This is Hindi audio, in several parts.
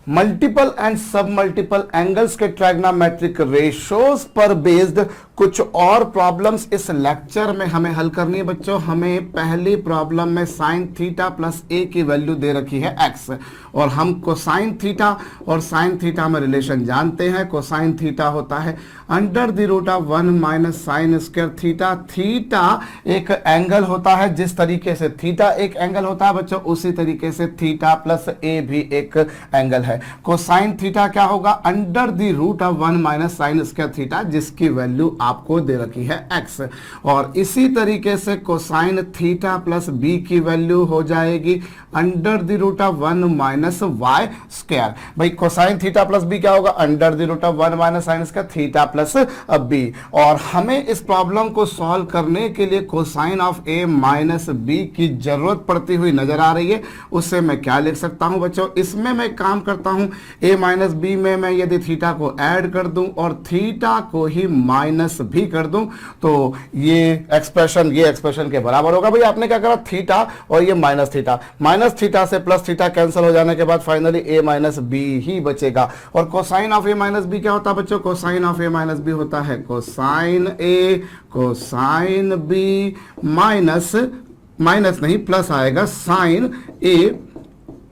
मल्टीपल एंड सब मल्टीपल एंगल्स के ट्रायग्नोमेट्रिक रेशियोज पर बेस्ड कुछ और प्रॉब्लम्स इस लेक्चर में हमें हल करनी है बच्चों। हमें पहली प्रॉब्लम में साइन थीटा प्लस ए की वैल्यू दे रखी है एक्स, और हम कोसाइन थीटा और साइन थीटा में रिलेशन जानते हैं। कोसाइन थीटा होता है under the root of 1 minus sine square theta. Theta एक एंगल होता है, जिस तरीके से थीटा एक एंगल होता है बच्चों, उसी तरीके से थीटा प्लस ए भी एक एंगल है। कोसाइन थीटा क्या होगा? Under the root of 1 minus sine square theta, जिसकी वैल्यू आपको दे रखी है एक्स। और इसी तरीके से कोसाइन थीटा प्लस बी की वैल्यू हो जाएगी under the root of 1 minus y square. भाई कोसाइन थीटा प्लस बी क्या होगा? Under the root of 1 minus sine square theta plus b. और हमें इस प्रॉब्लम को सॉल्व करने के लिए cosine of a minus b की जरूरत पड़ती हुई नजर आ रही है। उससे मैं क्या लिख सकता हूं बच्चों? इसमें मैं काम करता हूं, ए माइनस बी में मैं यदि थीटा को ऐड कर दूं और थीटा को ही माइनस भी कर दूं, तो ये एक्सप्रेशन के बराबर होगा। भाई आपने क्या करा? थीटा और ये माइनस थीटा से प्लस थीटा कैंसिल हो जाने के बाद फाइनली ए माइनस बी ही बचेगा। और cosine of a minus b क्या होता है बच्चों? Cosine of a minus b होता है cosine a cosine b minus नहीं प्लस आएगा sine a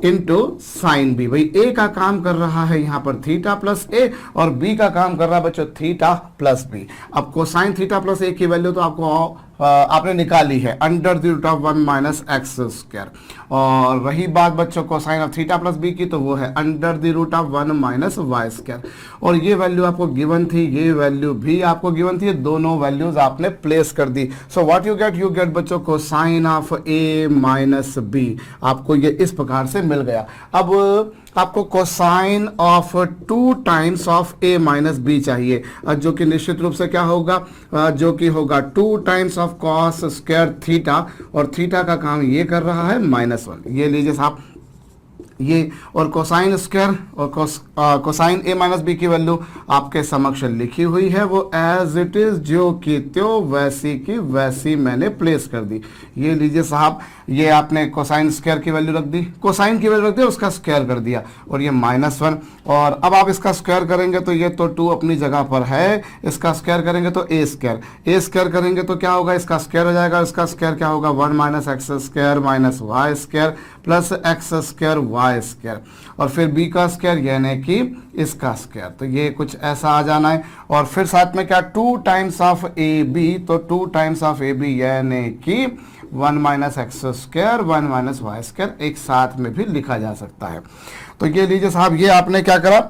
into sine b. भाई ए का काम कर रहा है यहां पर थीटा प्लस ए, और बी का काम कर रहा है बच्चों थीटा प्लस बी। अब कोसाइन थीटा प्लस ए की वैल्यू तो आपने निकाली है under the root of 1 minus x square. और रही बात बच्चों cosine of theta plus b की, तो वो है under the root of 1 minus y square. और ये वैल्यू आपको गिवन थी, ये वैल्यू भी आपको गिवन थी, दोनों वैल्यूज आपने प्लेस कर दी। सो व्हाट यू गेट बच्चों cosine of a minus b, आपको ये इस प्रकार से मिल गया। अब आपको cosine of 2 times of a minus b चाहिए, जो कि निश्चित रूप से क्या होगा? जो कि होगा 2 times of cos square theta, और थीटा का काम ये कर रहा है -1। ये लीजिए साहब, ये और कोसाइन स्क्वायर और कोसाइन ए माइनस बी की वैल्यू आपके समक्ष लिखी हुई है, वो एज इट इज जो की त्यों वैसी की वैसी मैंने प्लेस कर दी। ये लीजिए साहब, ये आपने कोसाइन स्क्वायर की वैल्यू रख दी, कोसाइन की वैल्यू रख दी, उसका स्क्वायर कर दिया, और ये -1। और अब आप इसका स्क्वायर करेंगे तो ये तो 2 अपनी जगह पर है, इसका स्क्वायर करेंगे तो ए स्क्वायर करेंगे तो क्या होगा? इसका स्क्वायर हो जाएगा, इसका स्क्वायर क्या होगा? 1 minus x square minus y square plus x square y square, और फिर बी का स्क्वायर यानी कि इसका स्क्वायर। तो ये कुछ ऐसा आ जाना है। और फिर साथ में क्या? 2 टाइम्स ऑफ ए बी, तो 2 टाइम्स ऑफ ए बी यानी कि 1 minus x square 1 minus y square एक साथ में भी लिखा जा सकता है। तो ये लीजिए साहब, ये आपने क्या करा?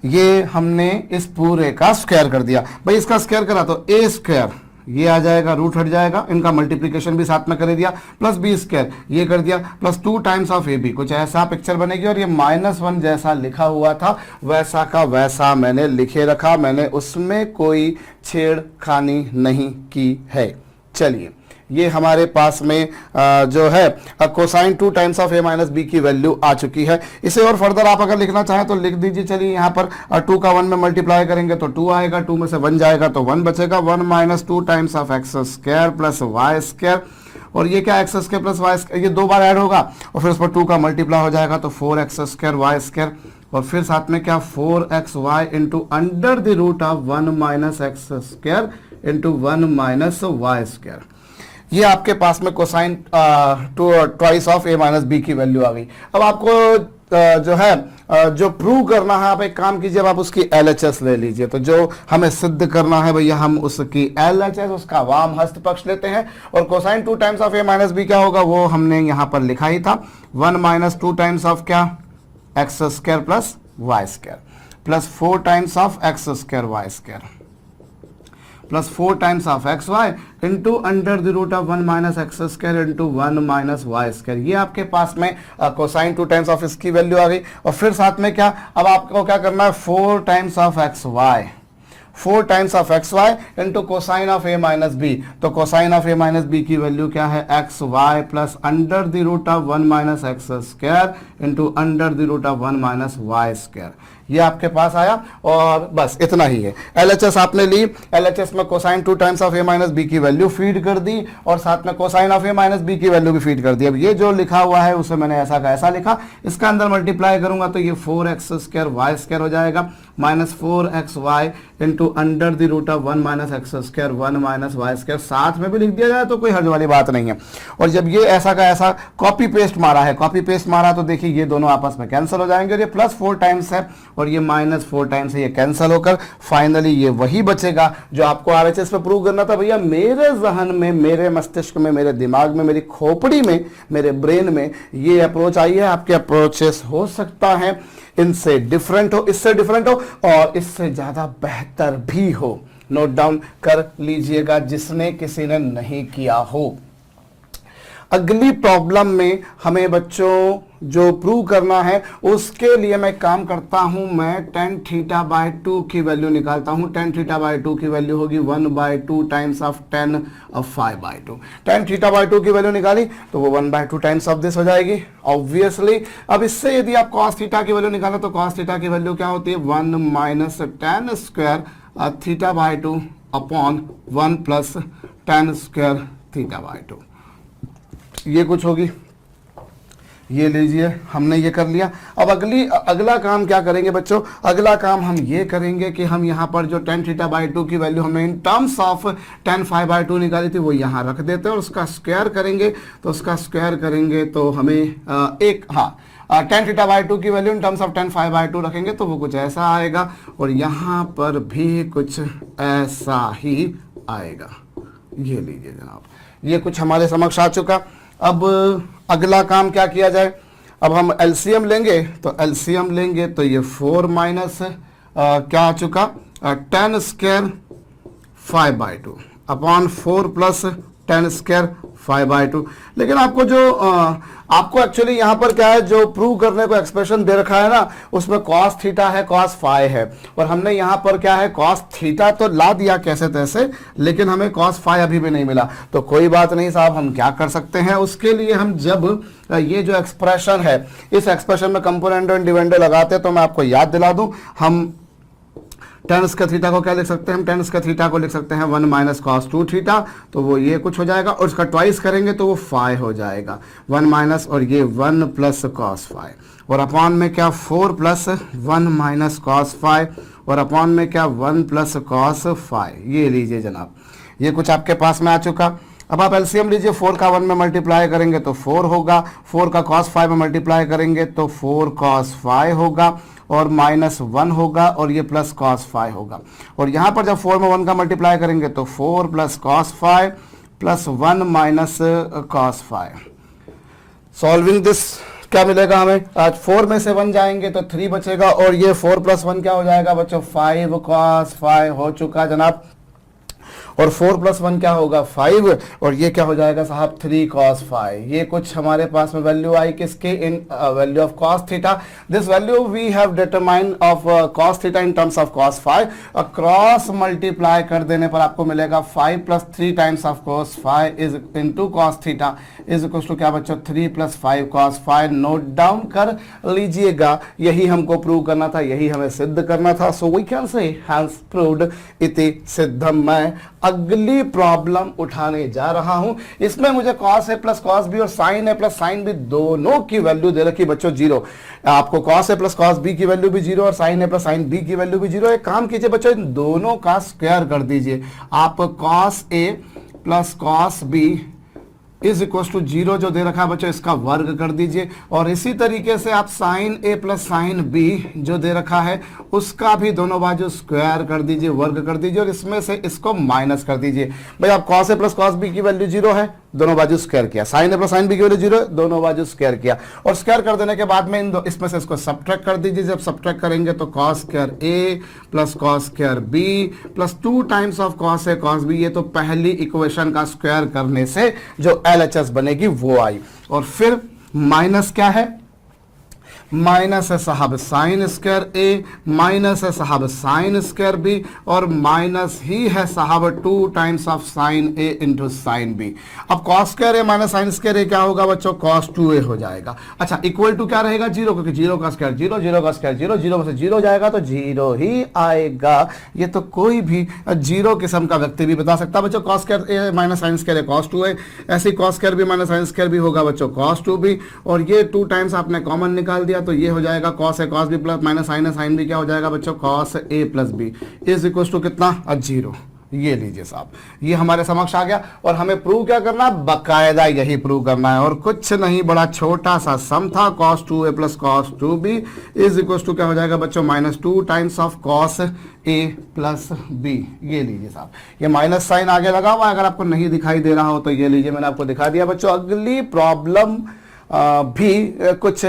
ये हमने इस पूरे का स्क्वायर कर दिया। भाई इसका स्क्वायर करा तो ए स्क्वायर ये आ जाएगा, रूट हट जाएगा, इनका मल्टीप्लिकेशन भी साथ में कर दिया, प्लस बी स्क्वायर ये कर दिया, plus 2 times of a b, कुछ ऐसा पिक्चर बनेगी। और ये -1 जैसा लिखा हुआ था वैसा का वैसा मैंने लिखे रखा, मैंने उसमें कोई छेड़खानी नहीं की है। चलिए, ये हमारे पास में जो है cosine 2 times of a minus b की वैल्यू आ चुकी है। इसे और फर्दर आप अगर लिखना चाहें तो लिख दीजिए। चलिए यहाँ पर 2 का 1 में मल्टीप्लाई करेंगे तो 2 आएगा, 2 में से 1 जाएगा तो 1 बचेगा। 1 minus 2 times of x square plus y square, और ये क्या? X square plus y square, ये 2 बार ऐड होगा और फिर उस पर 2 का मल्टीप्लाई हो जाएगा तो 4x स्क्वायर वाई स्क्वायर, और फिर साथ में क्या? 4xy into under the root of 1 minus x square into 1 minus y square. ये आपके पास में cosine twice of a minus b की वैल्यू आ गई। अब आपको जो है जो प्रूव करना है, आप एक काम कीजिए, अब आप उसकी LHS ले लीजिए। तो जो हमें सिद्ध करना है भैया, हम उसकी LHS, उसका वाम हस्त पक्ष लेते हैं। और cosine 2 times of a minus b क्या होगा? वो हमने यहाँ पर लिखा ही था, 1 माइनस 2 टाइम्स ऑफ क्या? X square plus y square plus 4 times of x square y square plus 4 times of x y into under the root of 1 minus x square into 1 minus y square. ये आपके पास में कोसाइन 2 टाइम्स ऑफ इसकी वैल्यू आ गई। और फिर साथ में क्या? अब आपको क्या करना है? 4 times of x y, 4 times of x y into cosine of a minus b. तो cosine of a minus b की वैल्यू क्या है? X y plus under the root of 1 minus x square into under the root of 1 minus y square. ये आपके पास आया और बस इतना ही है। LHS आपने ली, LHS में cosine 2 times of a minus b की वैल्यू फीड कर दी और साथ में cosine of a minus b की वैल्यू भी फीड कर दी। अब ये जो लिखा हुआ है उसे मैंने ऐसा का ऐसा लिखा, इसका अंदर मल्टीप्लाई करूंगा तो ये 4x² y² हो जाएगा minus 4xy into under the root of 1 minus x² 1 minus y², साथ में भी लिख दिया जाए तो कोई हर्ज वाली बात नहीं है। और जब ये ऐसा का ऐसा कॉपी पेस्ट मारा है, कॉपी पेस्ट मारा तो देखिए ये दोनों आपस में कैंसिल हो जाएंगे और ये +4 टाइम्स है और ये -4 टाइम्स है, ये कैंसिल होकर फाइनली ये वही बचेगा जो आपको RHS पे प्रूव करना था। भैया मेरे जहन में, मेरे मस्तिष्क में, मेरे दिमाग में, मेरी खोपड़ी में, मेरे ब्रेन में ये अप्रोच आई है। आपके अप्रोचेस हो सकता है इनसे डिफरेंट हो, इससे डिफरेंट हो और इससे ज्यादा बेहतर भी हो। नोट डाउन कर लीजिएगा जिसने किसी ने नहीं किया हो। अगली प्रॉब्लम में हमें बच्चों जो प्रूव करना है उसके लिए मैं काम करता हूं, मैं tan θ/2 की वैल्यू निकालता हूं। tan θ/2 की वैल्यू होगी 1/2 times of tan phi/2। tan θ/2 की वैल्यू निकाली तो वो 1/2 टाइम्स ऑफ दिस हो जाएगी ऑब्वियसली। अब इससे यदि आप cos θ की वैल्यू निकालो तो cos θ की वैल्यू क्या होती है 1 minus tan square θ/2 upon 1 plus tan square θ/2, ये कुछ होगी। ये लीजिए हमने ये कर लिया। अब अगला काम क्या करेंगे बच्चों, अगला काम हम ये करेंगे कि हम यहाँ पर जो tan θ/2 की वैल्यू हमने इन टर्म्स ऑफ tan phi/2 निकाली थी वो यहाँ रख देते हैं और उसका स्क्वायर करेंगे। तो उसका स्क्वायर करेंगे तो हमें tan θ/2 की value in terms of tan phi/2 रखेंगे तो वो कुछ ऐसा आएगा और यहाँ पर भी कुछ ऐसा ही आएगा। ये लीजिए जनाब, ये कुछ हमारे समक्ष आ चुका। अब अगला काम क्या किया जाए, अब हम एलसीएम लेंगे तो ये 4 माइनस क्या आ चुका tan square phi/2 upon 4 plus tan square phi/2। लेकिन आपको जो आपको एक्चुअली यहाँ पर क्या है, जो प्रूव करने को एक्सप्रेशन दे रखा है ना उसमें cos थीटा है cos phi है और हमने यहाँ पर क्या है cos थीटा तो ला दिया कैसे तैसे, लेकिन हमें cos phi अभी भी नहीं मिला। तो कोई बात नहीं साहब, हम क्या कर सकते हैं उसके लिए, हम जब ये जो एक्सप्रेशन है इस एक्सप्रेशन में कंपोनेंट एंड डिविडेंड लगाते हैं तो मैं आपको याद दिला दूं, हम tan स्क्वायर थीटा को क्या लिख सकते हैं, हम tan स्क्वायर थीटा को लिख सकते हैं 1 माइनस cos 2 थीटा, तो वो ये कुछ हो जाएगा और इसका ट्वाइस करेंगे तो वो phi हो जाएगा 1 माइनस और ये 1 प्लस cos phi और अपॉन में क्या 4 प्लस 1 माइनस cos phi और अपॉन में क्या 1 प्लस cos phi। ये लीजिए जनाब, ये कुछ आपके पास में आ चुका। अब आप एलसीएम लीजिए, 4 का 1 में मल्टीप्लाई करेंगे तो 4 होगा, 4 का cos phi में मल्टीप्लाई करेंगे तो 4 cos phi होगा और -1 होगा और ये प्लस cos phi होगा। और यहाँ पर जब 4 में 1 का मल्टीप्लाई करेंगे तो 4 plus cos phi plus 1 minus cos phi। Solving this क्या मिलेगा हमें, आज 4 में से 1 जाएंगे तो 3 बचेगा और ये 4 प्लस 1 क्या हो जाएगा बच्चों 5 cos phi हो चुका जनाब। और 4 प्लस 1 क्या होगा 5 और ये क्या हो जाएगा साहब 3 cos phi। ये कुछ हमारे पास में वैल्यू आई किसके, in value of cos theta. This value we have determined of cos theta in terms of cos phi। Cross multiply कर देने पर आपको मिलेगा 5 plus 3 times of cos phi is into cos theta is equal to क्या बच्चों 3 plus 5 cos phi। Note down कर लीजिएगा, यही हमको प्रूव करना था, यही हमें सिद्ध करना था। So we can say has proved इति सिद्धम। मैं अगली प्रॉब्लम उठाने जा रहा हूं, इसमें मुझे cos a plus cos b और sin a plus sin b दोनों की वैल्यू दे रखी बच्चों 0। आपको cos a plus cos b की वैल्यू भी 0 और sin a plus sin b की वैल्यू भी 0। एक काम कीजिए बच्चों, इन दोनों का स्क्वायर कर दीजिए। आप cos a plus cos b is equal to 0 जो दे रखा है बच्चों इसका वर्ग कर दीजिए और इसी तरीके से आप sin a plus sin b जो दे रखा है उसका भी दोनों बाजू स्क्वायर कर दीजिए, वर्ग कर दीजिए और इसमें से इसको माइनस कर दीजिए। भाई आप cos a plus cos b की वैल्यू 0 है, दोनों बाजू स्क्वायर किया, sin a plus sin b की वैल्यू 0 है, दोनों बाजू स्क्वायर किया और स्क्वायर कर देने के बाद में इसमें से इसको सब्ट्रैक्ट कर दीजिए। जब सब्ट्रैक्ट करेंगे तो cos square a plus cos square b plus 2 times of cos a cos b, ये तो पहली इक्वेशन का स्क्वायर करने से जो LHS बनेगी वो आई। और फिर माइनस क्या है, माइनस है साहब साइन स्क्वायर ए, माइनस है साहब साइन स्क्वायर बी, और माइनस ही है साहब 2 times of sine a into sine b. अब cos square a minus sine square a क्या होगा बच्चों, cos 2a हो जाएगा। अच्छा इक्वल टू क्या रहेगा, 0, क्योंकि 0 का स्क्वायर 0, 0 का स्क्वायर 0, 0 में से 0 जाएगा तो 0 ही आएगा। ये तो कोई भी 0 किस्म का व्यक्ति भी बता सकता है बच्चों। cos square a minus sine square a cos 2a, ऐसे ही cos square b minus sine square भी होगा बच्चों cos 2b, और ये 2 टाइम्स आपने कॉमन निकाल दिया तो ये हो जाएगा cos a cos b plus minus sine है साइन b क्या हो जाएगा बच्चों, cos a plus b is equal to कितना, 0। ये लीजिए साहब, ये हमारे समक्ष आ गया, और हमें प्रूव क्या करना है, बकायदा यही प्रूव करना है, और कुछ नहीं, बड़ा छोटा सा सम था, cos 2a plus cos 2b is equal to क्या हो जाएगा बच्चों, minus 2 times of cos a plus b। ये लीजिए साहब, ये माइनस साइन आगे लगा हुआ है, अगर आपको नहीं दिखाई दे रहा हो तो ये लीजिए, मैंने आपको दिखा दिया बच्चों। अगली प्रॉब्लम भी कुछ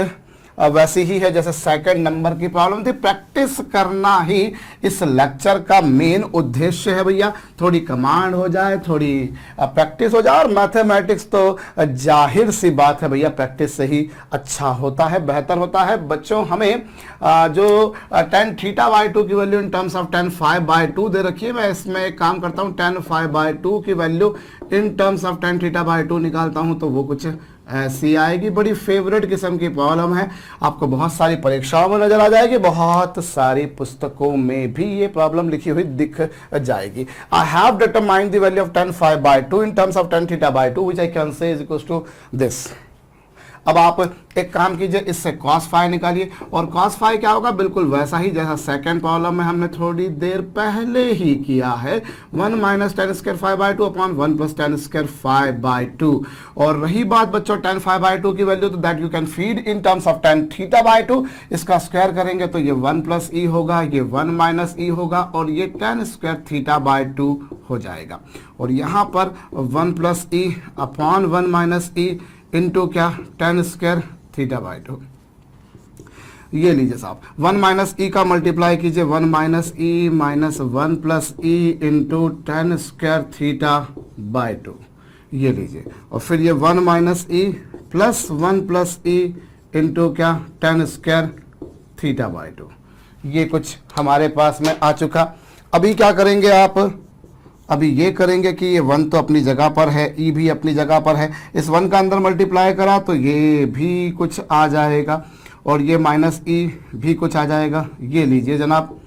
वैसी ही है जैसे सेकंड नंबर की प्रॉब्लम थी। प्रैक्टिस करना ही इस लेक्चर का मेन उद्देश्य है भैया, थोड़ी कमांड हो जाए, थोड़ी प्रैक्टिस हो जाए, और मैथमेटिक्स तो जाहिर सी बात है भैया प्रैक्टिस से ही अच्छा होता है, बेहतर होता है। बच्चों हमें जो tan θ/2 की value in terms of tan φ/2 दे रखी है, मैं इसमें एक काम करता हूँ, tan φ/2 की value in terms of tan θ/2 निकालता हूँ तो वो कुछ ऐसी आएगी। बड़ी फेवरेट किस्म की प्रॉब्लम है, आपको बहुत सारी परीक्षाओं में नजर आ जाएगी, बहुत सारी पुस्तकों में भी ये प्रॉब्लम लिखी हुई दिख जाएगी। I have determined the value of tan φ/2 in terms of tan θ/2 which I can say is equal to this. अब आप एक काम कीजिए, इससे cos फाई निकालिए, और cos फाई क्या होगा, बिल्कुल वैसा ही जैसा सेकंड प्रॉब्लम में हमने थोड़ी देर पहले ही किया है, 1 minus tan square φ/2 upon 1 plus tan square φ/2। और रही बात बच्चों tan φ/2 की वैल्यू, तो that you can feed in terms of tan θ/2। इसका स्क्वायर करेंगे तो ये 1 प्लस ई होगा, ये 1 माइनस ई होगा, और ये tan स्क्वायर θ/2 हो जाएगा। और यहाँ पर 1 प्लस ई अपॉन 1 माइनस ई इंटू क्या, tan स्क्वायर θ/2। ये लीजिए साहब, 1 माइनस ई का मल्टीप्लाई कीजिए, 1 minus e minus 1 plus e into tan square θ/2। ये लीजिए, और फिर ये 1 minus e plus 1 plus e into क्या, tan स्क्वायर θ/2। ये कुछ हमारे पास में आ चुका। अभी क्या करेंगे आप, अभी ये करेंगे कि ये 1 तो अपनी जगह पर है, ई भी अपनी जगह पर है, इस 1 का अंदर मल्टीप्लाई करा तो ये भी कुछ आ जाएगा, और ये माइनस ई भी कुछ आ जाएगा। ये लीजिए जनाब,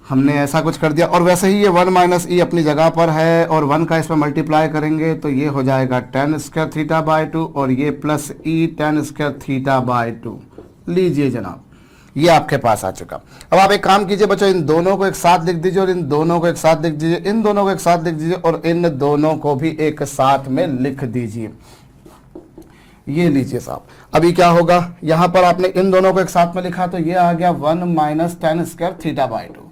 हमने ऐसा कुछ कर दिया, और वैसे ही ये 1 माइनस ई अपनी जगह पर है, और 1 का इसमें मल्टीप्लाई करेंगे तो ये हो जाएगा tan स्क्वायर θ/2, और ये प्लस ई tan स्क्वायर θ/2। लीजिए जनाब, ये आपके पास आ चुका। अब आप एक काम कीजिए बच्चों, इन दोनों को एक साथ लिख दीजिए, और इन दोनों को एक साथ लिख दीजिए, इन दोनों को एक साथ लिख दीजिए, और इन दोनों को भी एक साथ में लिख दीजिए। ये लीजिए साहब, अभी क्या होगा, यहां पर आपने इन दोनों को एक साथ में लिखा तो ये आ गया 1 minus tan square θ/2,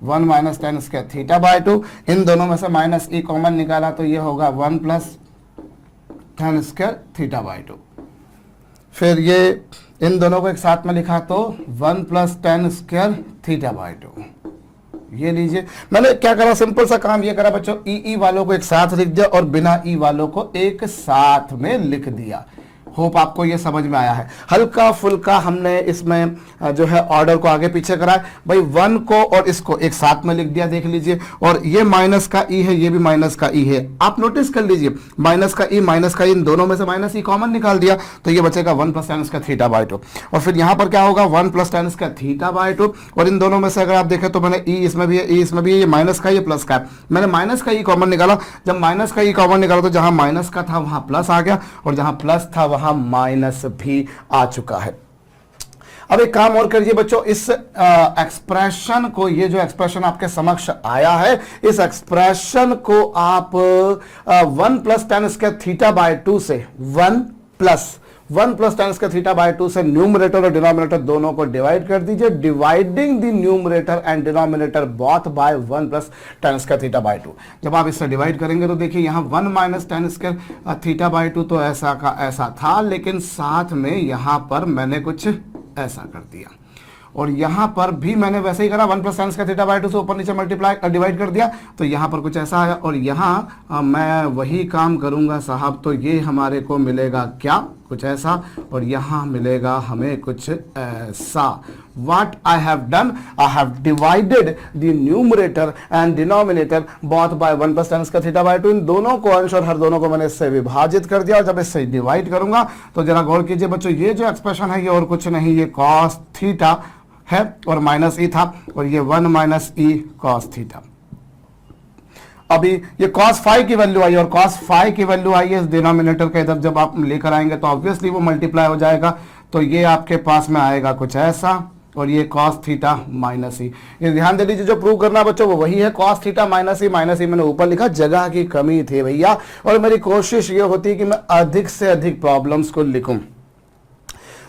1 minus tan square θ/2। इन दोनों में से माइनस ई कॉमन निकाला तो ये होगा 1 प्लस tan स्क्वायर θ/2। फिर ये इन दोनों को एक साथ में लिखा तो 1 प्लस tan स्क्वायर θ/2। ये लीजिए, मैंने क्या करा, सिंपल सा काम ये करा बच्चों, ई वालों को एक साथ लिख दिया और बिना ई वालों को एक साथ में लिख दिया। होप आपको ये समझ में आया है। हल्का फुल्का हमने इसमें जो है ऑर्डर को आगे पीछे करा है भाई, 1 को और इसको एक साथ में लिख दिया, देख लीजिए, और ये माइनस का ई है, ये भी माइनस का ई है। आप नोटिस कर लीजिए, माइनस का ई इन दोनों में से माइनस ई कॉमन निकाल दिया तो ये बचेगा 1 प्लस tan स्क्वायर θ/2। और फिर यहाँ पर क्या होगा, 1 प्लस tan स्क्वायर θ/2, और इन दोनों में से अगर आप देखें तो मैंने ई इसमें भी है, ई इसमें भी है, ये माइनस का, ये प्लस का है। मैंने माइनस का ई कॉमन निकाला, जब माइनस का ई कॉमन निकाला तो जहां माइनस का था वहां प्लस आ गया, और जहां प्लस था वहां माइनस भी आ चुका है। अब एक काम और करिए बच्चों, इस एक्सप्रेशन को, ये जो एक्सप्रेशन आपके समक्ष आया है, इस एक्सप्रेशन को आप 1 प्लस tan स्क्वायर θ/2 से 1 प्लस tan स्क्वायर θ/2 से न्यूमरेटर और डिनोमिनेटर दोनों को डिवाइड कर दीजिए, dividing the numerator and denominator both by 1 plus tan square θ/2। जब आप इससे डिवाइड करेंगे तो देखिए यहाँ 1 माइनस tan स्क्वायर θ/2 तो ऐसा का ऐसा था, लेकिन साथ में यहाँ पर मैंने कुछ ऐसा कर दिया, और यहाँ पर भी मैंने वैसे ही करा, 1 प्लस tan स्क्वायर θ/2 से ऊपर नीचे मल्टीप्लाई डिवाइड कर दिया तो यहाँ पर कुछ ऐसा आया, और यहाँ मैं वही काम करूंगा साहब, तो ये हमारे को मिलेगा क्या, कुछ ऐसा, और यहाँ मिलेगा हमें कुछ ऐसा। What I have done, I have divided the numerator and denominator both by 1 plus tan square theta by 2। इन दोनों को अंश और हर दोनों को मैंने इससे विभाजित कर दिया, और जब इससे डिवाइड करूंगा तो जरा गौर कीजिए बच्चों, ये जो एक्सप्रेशन है ये और कुछ नहीं, ये cos थीटा है और माइनस ई था, और ये 1 माइनस ई cos थीटा। अभी ये cos फाई की वैल्यू आई, और cos फाई की वैल्यू आई है इस डिनोमिनेटर के इधर जब आप लेकर आएंगे तो ऑब्वियसली वो मल्टीप्लाई हो जाएगा, तो ये आपके पास में आएगा कुछ ऐसा, और ये cos थीटा माइनस ई। ये ध्यान दे लीजिए, जो प्रूव करना बच्चों वो वही है, cos थीटा माइनस ई मैंने ऊपर लिखा, जगह की कमी थी भैया, और मेरी कोशिश ये होती है कि मैं अधिक से अधिक प्रॉब्लम्स को लिखूं,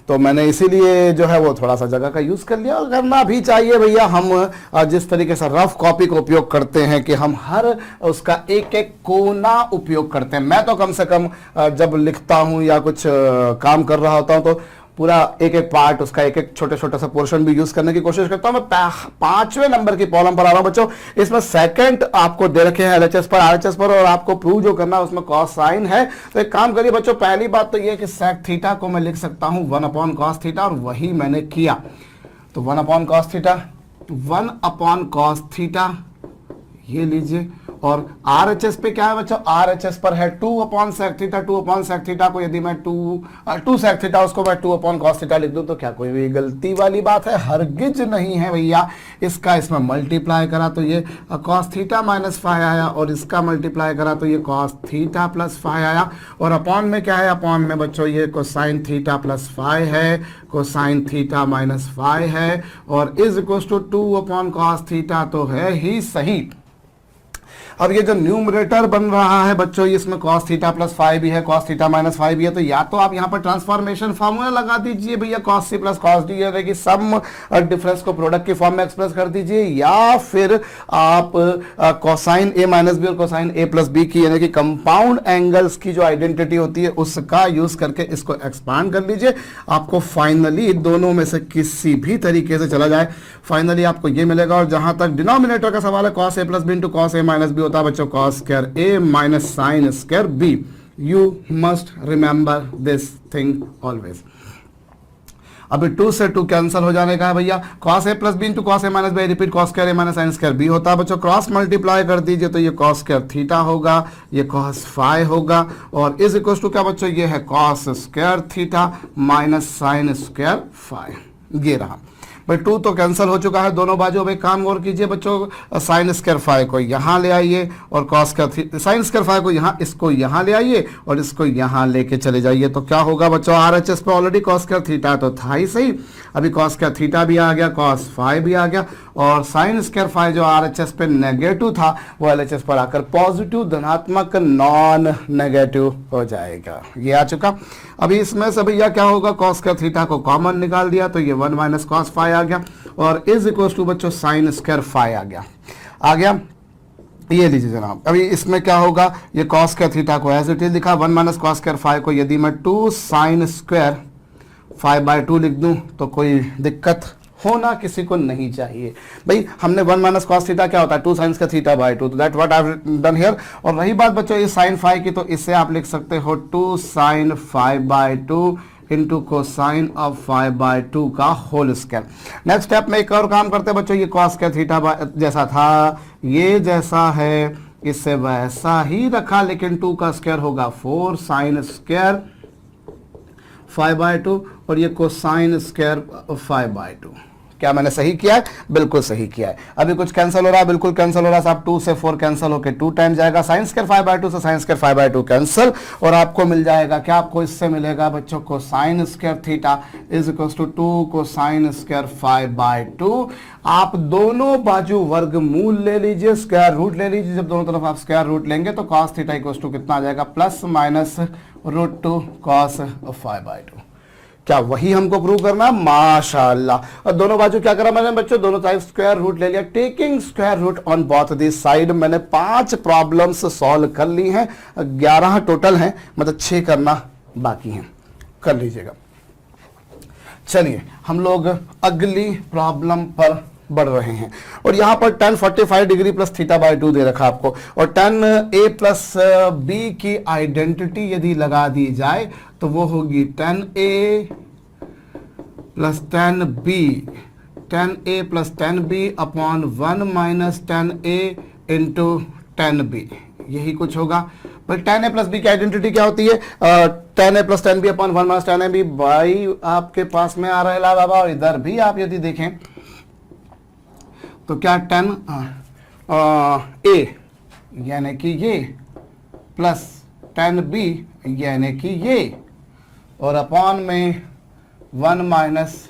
तो मैंने इसीलिए जो है वो थोड़ा सा जगह का यूज कर लिया। और करना भी चाहिए भैया, हम जिस तरीके से रफ कॉपी को उपयोग करते हैं कि हम हर उसका एक एक कोना उपयोग करते हैं। मैं तो कम से कम जब लिखता हूं या कुछ काम कर रहा होता हूं तो पूरा एक एक पार्ट, उसका एक एक छोटे छोटे सा पोर्शन भी यूज करने की कोशिश करता हूं। मैं 5वें नंबर की प्रॉब्लम पर आ रहा हूं बच्चों। इसमें सेकंड आपको दे रखे हैं एलएचएस पर, आरएचएस पर, और आपको प्रूव जो करना है उसमें कॉस साइन है। तो एक काम करिए बच्चों, पहली बात तो ये कि सेक थीटा को मैं लिख सकता हूं 1 अपॉन कॉस थीटा, और वही मैंने किया। तो 1 upon cos theta, 1 upon cos theta ये लीजिए, और आरएचएस पे क्या है बच्चों, आरएचएस पर है 2 upon sec theta. 2 upon sec theta को यदि मैं 2 सेक थीटा उसको मैं 2 अपॉन कॉस थीटा लिख दूं तो क्या कोई भी गलती वाली बात है? हरगिज नहीं है भैया। इसका इसमें मल्टीप्लाई करा तो ये कॉस थीटा माइनस फाइव आया, और इसका मल्टीप्लाई करा तो ये कॉस थीटा प्लस फाइव आया, और अपॉन में क्या है, अपॉन में बच्चों ये कोसाइन थीटा प्लस फाइव है, कोसाइन थीटा माइनस फाइव है, और is equal to 2 upon cos theta तो है ही सही। अब ये जो न्यूमरेटर बन रहा है बच्चों, इसमें cos थीटा प्लस फाइव भी है, cos थीटा माइनस फाइव भी है, तो या तो आप यहाँ पर ट्रांसफॉर्मेशन फार्मूला लगा दीजिए भैया, cos c plus cos d यानी कि सम डिफरेंस को प्रोडक्ट की फॉर्म में एक्सप्रेस कर दीजिए, या फिर आप कोसाइन ए माइनस बी और कोसाइन ए प्लस बी की यानी कि कंपाउंड एंगल्स की जो आइडेंटिटी होती है उसका यूज करके इसको एक्सपांड कर लीजिए। आपको फाइनली दोनों में से किसी भी तरीके से चला जाए, फाइनली आपको ये मिलेगा। और जहां तक डिनोमिनेटर का सवाल है, cos a plus b into cos a minus b होता है बच्चों cos square a minus sine square b. You must remember this thing always. अभी 2 से 2 कैंसिल हो जाने का है भैया, cos a plus b into cos a minus b, repeat cos square a minus sine square b होता है बच्चों। क्रॉस मल्टीप्लाई कर दीजिए तो ये cos स्क्वायर थीटा होगा, ये cos फाइव होगा, और इज इक्वल टू क्या बच्चों, ये है cos square theta minus sine square five. ये रहा भाई, 2 तो कैंसिल हो चुका है दोनों बाजू। अब एक काम और कीजिए बच्चों, साइन स्क्वायर फाइव को यहाँ ले आइए, और कॉस का साइन स्क्वायर फाइव को यहाँ, इसको यहाँ ले आइए और इसको यहाँ लेके चले जाइए, तो क्या होगा बच्चों, आरएचएस पे ऑलरेडी कॉस स्क्वायर थीटा तो था ही सही, अभी कॉस स्क्वायर थीटा भी आ गया, कॉस फाइव भी आ गया, और साइन स्क्वायर फाइव जो आरएचएस पे नेगेटिव था वो एलएचएस पर आकर पॉजिटिव, धनात्मक, नॉन नेगेटिव हो जाएगा। ये आ चुका। अभी इसमें से भैया क्या होगा, कॉस स्क्वायर थीटा को कॉमन निकाल दिया तो ये 1 माइनस कॉस फाइव आ गया, और इज इक्वल टू बच्चों साइन स्क्वायर फाइव आ गया। ये लीजिए जनाब, अभी इसमें क्या होगा, ये कॉस स्क्वायर थीटा को एज इट इज लिखा, 1 माइनस कॉस स्क्वायर फाइव को यदि मैं 2 साइन स्क्वायर 5/2 लिख दूं तो कोई दिक्कत होना किसी को नहीं चाहिए भाई। हमने 1 माइनस कॉस थीटा क्या होता है, 2 साइन स्क्वायर थीटा बाय 2, तो that what I have done here. और रही बात बच्चों इस साइन फाइव की, तो इससे आप लिख सकते हो 2 साइन 5/2 इंटू कोसाइन ऑफ 5/2 का होल स्क्वायर। नेक्स्ट स्टेप में एक और काम करते हैं बच्चों, ये कॉस स्क्वायर थीटा जैसा था, ये जैसा है इससे वैसा ही रखा, लेकिन 2 का स्क्वायर होगा 4 साइन स्क्वायर 5/2, और ये कोसाइन स्क्वायर 5/2। क्या मैंने सही किया है? बिल्कुल सही किया है। अभी कुछ कैंसिल हो रहा है, बिल्कुल कैंसिल हो रहा है साहब, 2 से 4 कैंसिल होकर 2 टाइम जाएगा, साइन स्क्वायर 5/2 से साइन स्क्वायर 5/2 कैंसिल, और आपको मिल जाएगा क्या, आपको इससे मिलेगा बच्चों को sine square theta is equal to 2 को साइन स्क्वायर 5/2। आप दोनों बाजू वर्गमूल ले लीजिए, स्क्वायर रूट ले लीजिए। जब दोनों तरफ आप स्क्वायर रूट लेंगे तो cos थीटा इक्वल टू कितना आ जाएगा, प्लस माइनस √2 cos 5/2। क्या वही हमको प्रूव करना है? माशाअल्लाह। और दोनों बाजू क्या करा मैंने बच्चों, दोनों साइड स्क्वायर रूट ले लिया, taking square root on both this side. मैंने 5 प्रॉब्लम्स सॉल्व कर ली हैं, 11 टोटल हैं, मतलब 6 करना बाकी हैं, कर लीजिएगा। चलिए हम लोग अगली प्रॉब्लम पर बढ़ रहे हैं। और यहाँ पर tan 45 degree plus theta by 2 दे रखा आपको, और tan a प्लस बी की आइडेंटिटी यदि लगा दी जाए तो वो होगी tan a plus tan a plus tan b upon 1 minus tan a into tan b, यही कुछ होगा। पर tan a प्लस बी की आइडेंटिटी क्या होती है? tan a plus tan b upon 1 minus tan a b by आपके पास में आ रहा है बाबा। और इधर भी आप यदि देखें तो क्या tan a यानी कि ये प्लस tan b यानी कि ये, और अपॉन में 1 minus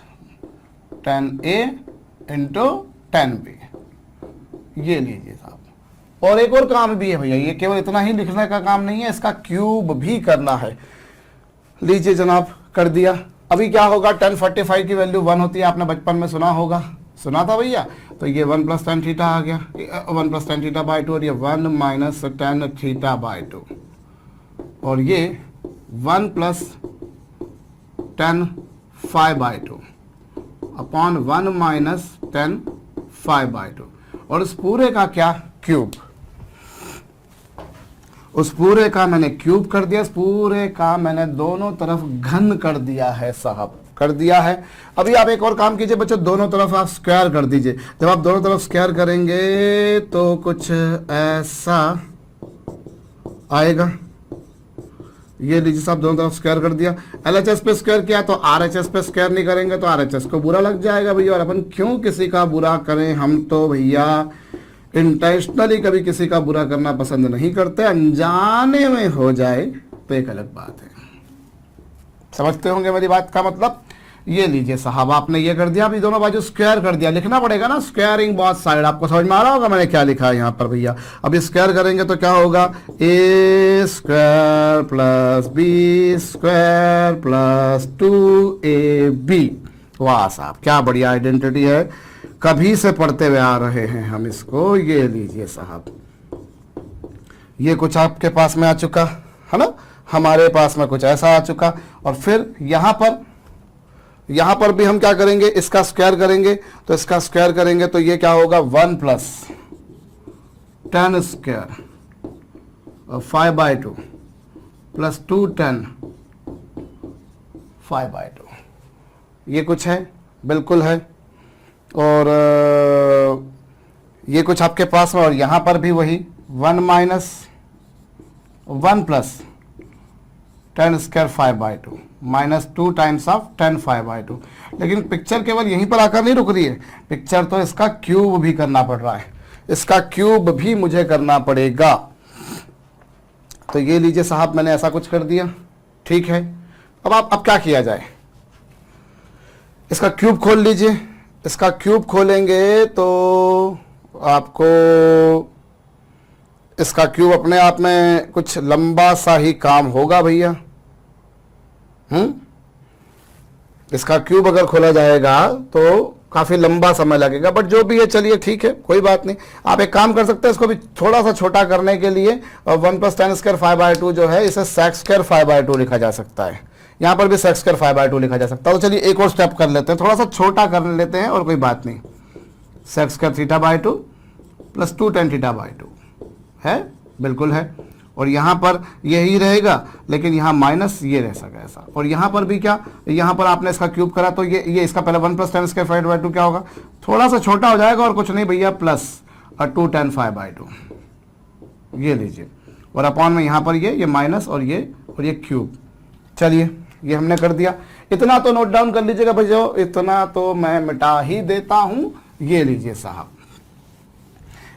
tan a into tan b, ये लीजिए साहब। और एक और काम भी है भैया, ये केवल इतना ही लिखने का काम नहीं है, इसका क्यूब भी करना है। लीजिए जनाब, कर दिया। अभी क्या होगा, tan 45 की वैल्यू 1 होती है, आपने बचपन में सुना होगा, सुना था भैया। तो ये 1 प्लस tan थीटा आ गया, 1 प्लस tan थीटा बाई 2, और ये 1 माइनस tan थीटा बाई 2, और ये 1 plus tan five by 2 upon 1 minus tan 5 by 2, और इस पूरे का क्या, क्यूब। उस पूरे का मैंने क्यूब कर दिया, इस पूरे का मैंने दोनों तरफ घन कर दिया है साहब, कर दिया है। अभी आप एक और काम कीजिए बच्चों, दोनों तरफ आप स्क्वायर कर दीजिए। जब आप दोनों तरफ स्क्वायर करेंगे तो कुछ ऐसा आएगा। ये लीजिए साहब, दोनों तरफ स्क्वायर कर दिया। LHS पे स्क्वायर किया तो RHS पे स्क्वायर नहीं करेंगे तो RHS को बुरा लग जाएगा भैया। और अपन क्यों किसी का बुरा करें, हम तो भैया इंटेंशनली कभी किसी का बुरा करना पसंद नहीं करते। अनजाने में हो जाए तो एक अलग बात है। समझते होंगे मेरी बात का मतलब। ये लीजिए साहब, आपने ये कर दिया, अभी दोनों बाजू स्क्वायर कर दिया। लिखना पड़ेगा ना, स्क्वायरिंग बोथ साइड। आपको समझ में आ रहा होगा मैंने क्या लिखा है यहाँ पर भैया। अब स्क्वायर करेंगे तो क्या होगा, a square plus b square plus 2ab। वाह साहब, क्या बढ़िया आइडेंटिटी है, कभी से पढ़ते हुए आ रहे हैं हम इसको। ये लीजिए साहब, ये कुछ आपके पास में आ चुका है ना, हमारे पास में कुछ ऐसा आ चुका। और फिर यहाँ पर भी हम क्या करेंगे, इसका स्क्वायर करेंगे। तो इसका स्क्वायर करेंगे तो ये क्या होगा, 1 plus tan square 5 by 2 plus 2 tan 5 by 2, ये कुछ है, बिल्कुल है। और ये कुछ आपके पास में, और यहाँ पर भी वही 1 minus 1 plus tan square 5 by 2 minus 2 times of tan 5 by 2। लेकिन पिक्चर केवल यहीं पर आकर नहीं रुक रही है, पिक्चर तो इसका क्यूब भी करना पड़ रहा है, इसका क्यूब भी मुझे करना पड़ेगा। तो ये लीजिए साहब, मैंने ऐसा कुछ कर दिया, ठीक है। अब क्या किया जाए, इसका क्यूब खोल लीजिए। इसका क्यूब खोलेंगे तो आपको इसका क्यूब अपने आप में कुछ लंबा सा ही काम होगा भैया। इसका क्यूब अगर खोला जाएगा तो काफी लंबा समय लगेगा, बट जो भी है चलिए ठीक है, कोई बात नहीं। आप एक काम कर सकते हैं, इसको भी थोड़ा सा छोटा करने के लिए 1 प्लस tan स्क्वायर 5 बाई 2 जो है, इसे sec स्क्वायर 5 बाई 2 लिखा जा सकता है। यहाँ पर भी sec स्क्वायर 5 बाई 2 लिखा जा सकता है। तो चलिए एक और स्टेप कर लेते हैं, थोड़ा सा छोटा कर लेते हैं, और कोई बात नहीं। sec square theta by 2 plus 2 tan theta by 2 है, बिल्कुल है। और यहाँ पर यही रहेगा, लेकिन यहाँ माइनस ये रह सका ऐसा। और यहाँ पर भी क्या, यहाँ पर आपने इसका क्यूब करा तो ये इसका पहले 1 प्लस tan स्क्वायर 5 बाई 2 क्या होगा, थोड़ा सा छोटा हो जाएगा, और कुछ नहीं भैया, प्लस 2 tan 5 बाई 2, ये लीजिए। और अपॉन में यहाँ पर ये माइनस और ये क्यूब। चलिए ये हमने कर दिया। इतना तो नोट डाउन कर लीजिएगा भैया, इतना तो मैं मिटा ही देता हूँ। ये लीजिए साहब,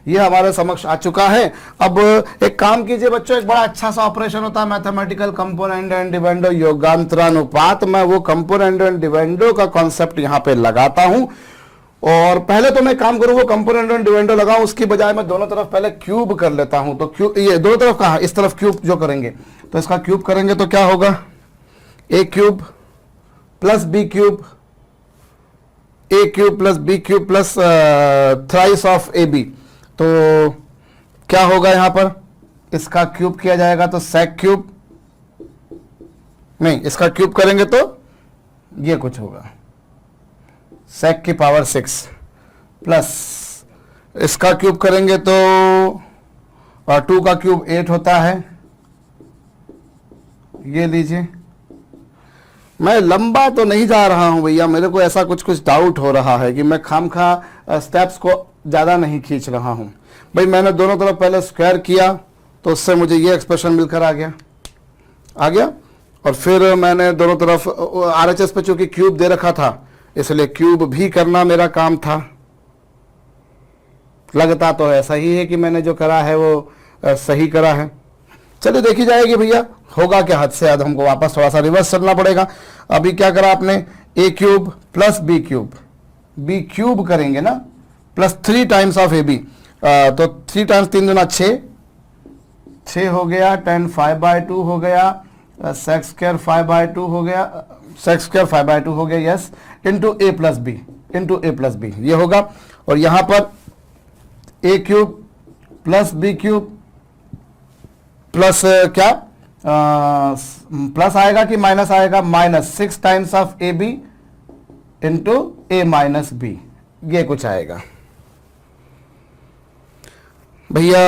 ये हमारे समक्ष आ चुका है। अब एक काम कीजिए बच्चों, एक बड़ा अच्छा सा ऑपरेशन होता है मैथमेटिकल कंपोनेंट एंड डिविडेंड योगांतरानुपात। मैं वो कंपोनेंट एंड डिविडेंड का कॉन्सेप्ट यहाँ पे लगाता हूं। और पहले तो मैं काम करूँ वो कंपोनेंट एंड डिविडेंड लगाऊं, उसकी बजाय मैं दोनों तरफ पहले क्यूब कर लेता हूं। तो क्यूब, ये दोनों तरफ कहा, इस तरफ क्यूब जो करेंगे, तो इसका क्यूब करेंगे तो क्या होगा, a cube plus b cube, a cube plus b cube plus thrice of a b. तो क्या होगा यहां पर, इसका क्यूब किया जाएगा तो सेक क्यूब, नहीं इसका क्यूब करेंगे तो ये कुछ होगा, सेक की पावर 6 प्लस इसका क्यूब करेंगे तो 2 का क्यूब 8 होता है। ये लीजिए, मैं लंबा तो नहीं जा रहा हूं भैया, मेरे को ऐसा कुछ कुछ डाउट हो रहा है कि मैं खामखा स्टेप्स को ज़्यादा नहीं खींच रहा हूं। भाई मैंने दोनों तरफ पहले स्क्वायर किया तो उससे मुझे ये एक्सप्रेशन मिलकर आ गया। और फिर मैंने दोनों तरफ RHS पे चूंकि क्यूब दे रखा था इसलिए क्यूब भी करना मेरा काम था। लगता तो ऐसा ही है कि मैंने जो करा है वो सही करा है। चलिए देखी जाएगी भैया, होगा क्या हद से हद, हमको वापस थोड़ा सा रिवर्स चलना पड़ेगा। अभी क्या करा आपने, a cube plus b cube करेंगे ना, प्लस 3 टाइम्स ऑफ ab, तो 3 टाइम्स 3 दूना 6 हो गया, 10 5/2 हो गया, sec स्क्वायर 5/2 हो गया, sec स्क्वायर 5/2 हो गया, yes, into a plus b ये होगा। और यहां पर a cube plus b cube plus क्या प्लस आएगा कि माइनस आएगा, -6 times of ab into a minus b, ये कुछ आएगा भैया।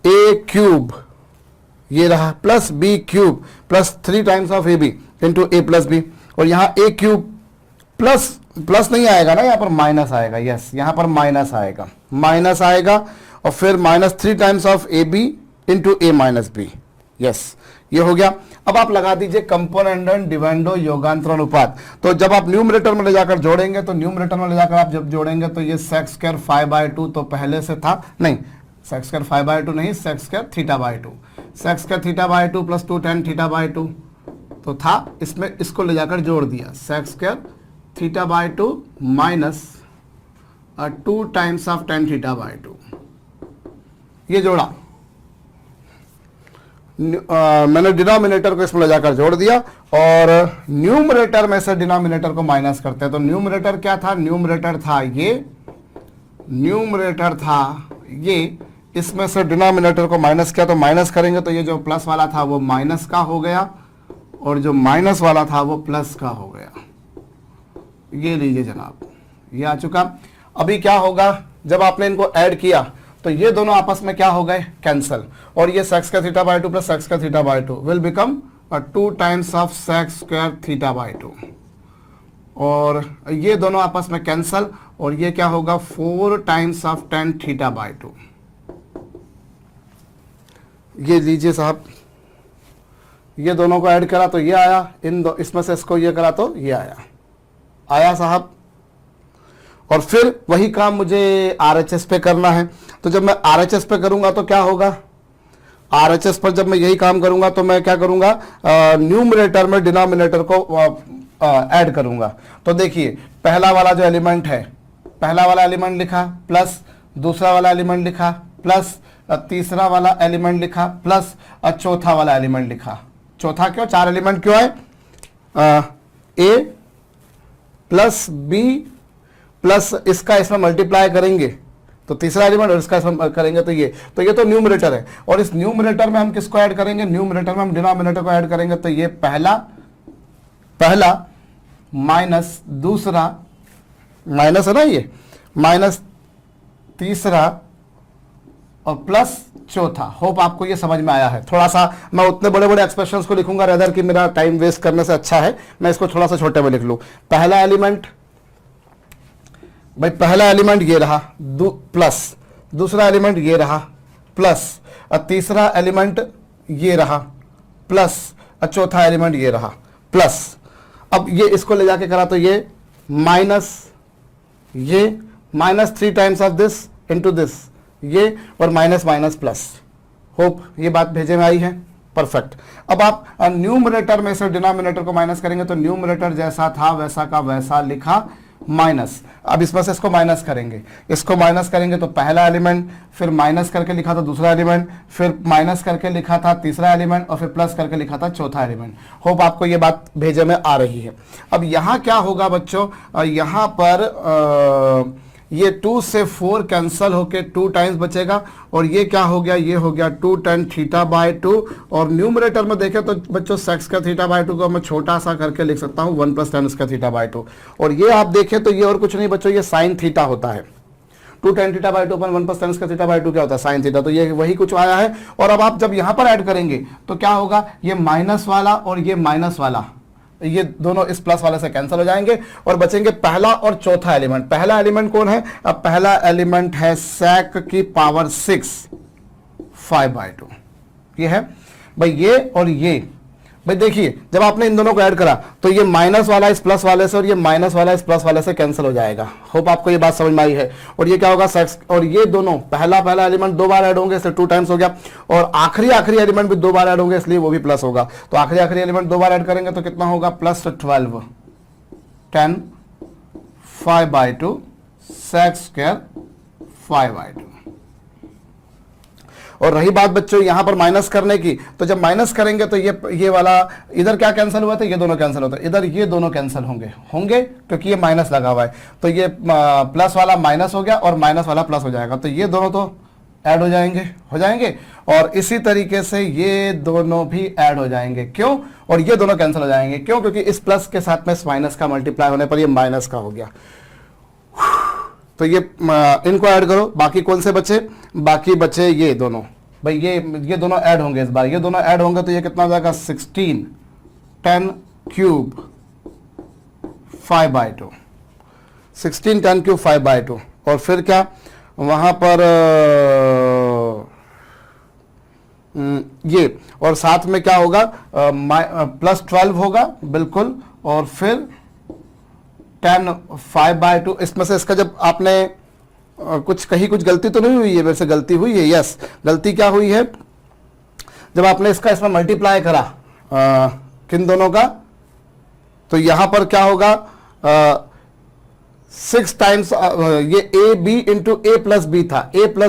a क्यूब ये रहा plus b cube plus 3 times of ab into a plus b, और यहां a क्यूब प्लस नहीं आएगा ना, यहां पर माइनस आएगा, यस, यहां पर माइनस आएगा और फिर -3 times of ab into a minus b, yes, ये हो गया। अब आप लगा दीजिए कंपोनेंट डिविडेंड योगांतर अनुपात। तो जब आप न्यूमरेटर में ले जाकर जोड़ेंगे तो न्यूमरेटर में ले जाकर आप जब जोड़ेंगे तो ये sec स्क्वायर 5/2 तो पहले से था, नहीं sec स्क्वायर 5/2 नहीं, sec square θ/2, sec square θ/2 plus 2 tan θ/2 तो था, इसमें इसको ले जाकर जोड़ दिया, sec square θ/2 minus 2 times of tan θ/2, ये जोड़ा। मैंने डिनोमिनेटर को इसमें ले जाकर जोड़ दिया और न्यूमरेटर में से डिनोमिनेटर को माइनस करते हैं। तो न्यूमरेटर क्या था, न्यूमरेटर था ये, इसमें से डिनोमिनेटर को माइनस किया तो माइनस करेंगे तो ये जो प्लस वाला था वो माइनस का हो गया और जो माइनस वाला था वो प्लस का हो गया। ये लीजिए जनाब, ये आ चुका। अभी क्या होगा, जब आपने इनको ऐड किया तो ये दोनों आपस में क्या हो गए, कैंसल, और ये sec square θ/2 plus sec square θ/2 विल बिकम 2 टाइम्स ऑफ sec स्क्वायर θ/2, और ये दोनों आपस में कैंसल और ये क्या होगा 4 टाइम्स ऑफ tan θ/2। ये लीजिए साहब, ये दोनों को ऐड करा तो ये आया, इसमें से इसको ये करा तो ये आया साहब। और फिर वही काम मुझे RHS पे करना है। तो जब मैं RHS पे करूंगा तो क्या होगा, RHS पर जब मैं यही काम करूंगा तो मैं क्या करूंगा, न्यूमरेटर में डिनोमिनेटर को ऐड करूंगा। तो देखिए पहला वाला जो एलिमेंट है, पहला वाला एलिमेंट लिखा प्लस, दूसरा वाला एलिमेंट लिखा प्लस, तीसरा वाला एलिमेंट लिखा प्लस, चौथा वाला एलिमेंट लिखा। चौथा क्यों, 4 एलिमेंट क्यों है, a प्लस b प्लस इसका इसमें मल्टीप्लाई करेंगे तो तीसरा एलिमेंट और इसका इसमें करेंगे तो ये तो न्यूमरेटर है। और इस न्यूमरेटर में हम किसको ऐड करेंगे, न्यूमरेटर में हम डिनोमिनेटर को ऐड करेंगे तो ये पहला माइनस दूसरा, माइनस है ना, ये माइनस तीसरा और प्लस चौथा। होप आपको ये समझ में आया है। थोड़ा सा मैं उतने बड़े बड़े एक्सप्रेशंस को लिखूंगा रेदर कि मेरा टाइम वेस्ट करने से अच्छा है मैं इसको थोड़ा सा छोटे में लिख लूं। पहला एलिमेंट, भाई पहला एलिमेंट ये रहा प्लस, दूसरा एलिमेंट ये रहा प्लस, और तीसरा एलिमेंट ये रहा प्लस, और चौथा एलिमेंट ये रहा प्लस। अब ये इसको ले जाके करा तो ये minus 3 times of this into this, ये और माइनस माइनस प्लस। होप ये बात भेजे में आई है, परफेक्ट। अब आप न्यूमरेटर में से डिनोमिनेटर को माइनस करेंगे तो न्यूमरेटर जैसा था वैसा का वैसा लिखा माइनस। अब इसमें से इसको माइनस करेंगे तो पहला एलिमेंट, फिर माइनस करके लिखा था दूसरा एलिमेंट, फिर माइनस करके लिखा था तीसरा एलिमेंट और फिर प्लस करके लिखा था चौथा एलिमेंट। होप आपको ये बात भेजे में आ रही है। अब यहाँ क्या होगा बच्चों, यहाँ पर ये 2 से 4 कैंसल होके 2 टाइम्स बचेगा और ये क्या हो गया, ये हो गया 2 tan थीटा बाय 2 और न्यूमरेटर में देखें तो बच्चों sec स्क्वायर थीटा बाय 2 को मैं छोटा सा करके लिख सकता हूँ 1 + tan स्क्वायर थीटा बाय 2 और ये आप देखें तो ये और कुछ नहीं बच्चों, ये sin थीटा होता है। 2 tan theta by 2 upon 1 + tan square theta by 2 क्या होता है, sin थीटा। तो ये वही कुछ आया है। और अब आप जब यहां पर ऐड करेंगे तो क्या होगा, ये माइनस वाला और ये माइनस वाला, ये दोनों इस प्लस वाले से कैंसिल हो जाएंगे और बचेंगे पहला और चौथा एलिमेंट। पहला एलिमेंट कौन है, अब पहला एलिमेंट है sec की पावर 6 5/2। ये है भाई, ये और ये भाई देखिए जब आपने इन दोनों को ऐड करा तो ये माइनस वाला इस प्लस वाले से और ये माइनस वाला इस प्लस वाले से कैंसिल हो जाएगा। होप आपको ये बात समझ में आई है। और ये क्या होगा, सेक्स, और ये दोनों पहला एलिमेंट 2 बार ऐड होंगे इसलिए 2 टाइम्स हो गया और आखिरी एलिमेंट भी 2 बार ऐड होंगे इसलिए वो भी प्लस होगा। तो आखिरी एलिमेंट 2 बार ऐड करेंगे तो कितना होगा, +12 tan 5/2 sec स्क्वायर 5/2। और रही बात बच्चों यहां पर माइनस करने की, तो जब माइनस करेंगे तो ये वाला इधर क्या कैंसिल हुआ था, ये दोनों कैंसिल होता है, इधर ये दोनों कैंसिल होंगे क्योंकि ये माइनस लगा हुआ है। तो ये प्लस वाला माइनस हो गया और माइनस वाला प्लस हो जाएगा, तो ये दोनों तो ऐड हो जाएंगे और इसी तरीके से ये दोनों भी ऐड हो जाएंगे। क्यों, और ये दोनों कैंसिल हो जाएंगे क्यों, क्योंकि इस प्लस के साथ में इस माइनस का मल्टीप्लाई होने पर ये माइनस का हो गया। तो ये इनको ऐड करो, बाकी कौन से बचे, बाकी बचे ये दोनों भाई, ये दोनों ऐड होंगे इस बार, ये दोनों ऐड होंगे तो ये कितना हो जाएगा 16 tan क्यूब 5/2 16 tan क्यूब 5/2 और फिर क्या वहां पर ये और साथ में क्या होगा +12 होगा बिल्कुल और फिर tan 5/2। इसमें से इसका जब आपने कुछ गलती तो नहीं हुई है, मेरे से गलती हुई है, यस गलती क्या हुई है, जब आपने इसमें मल्टीप्लाई करा किन दोनों का, तो यहां पर क्या होगा 6 टाइम्स ये a b into a plus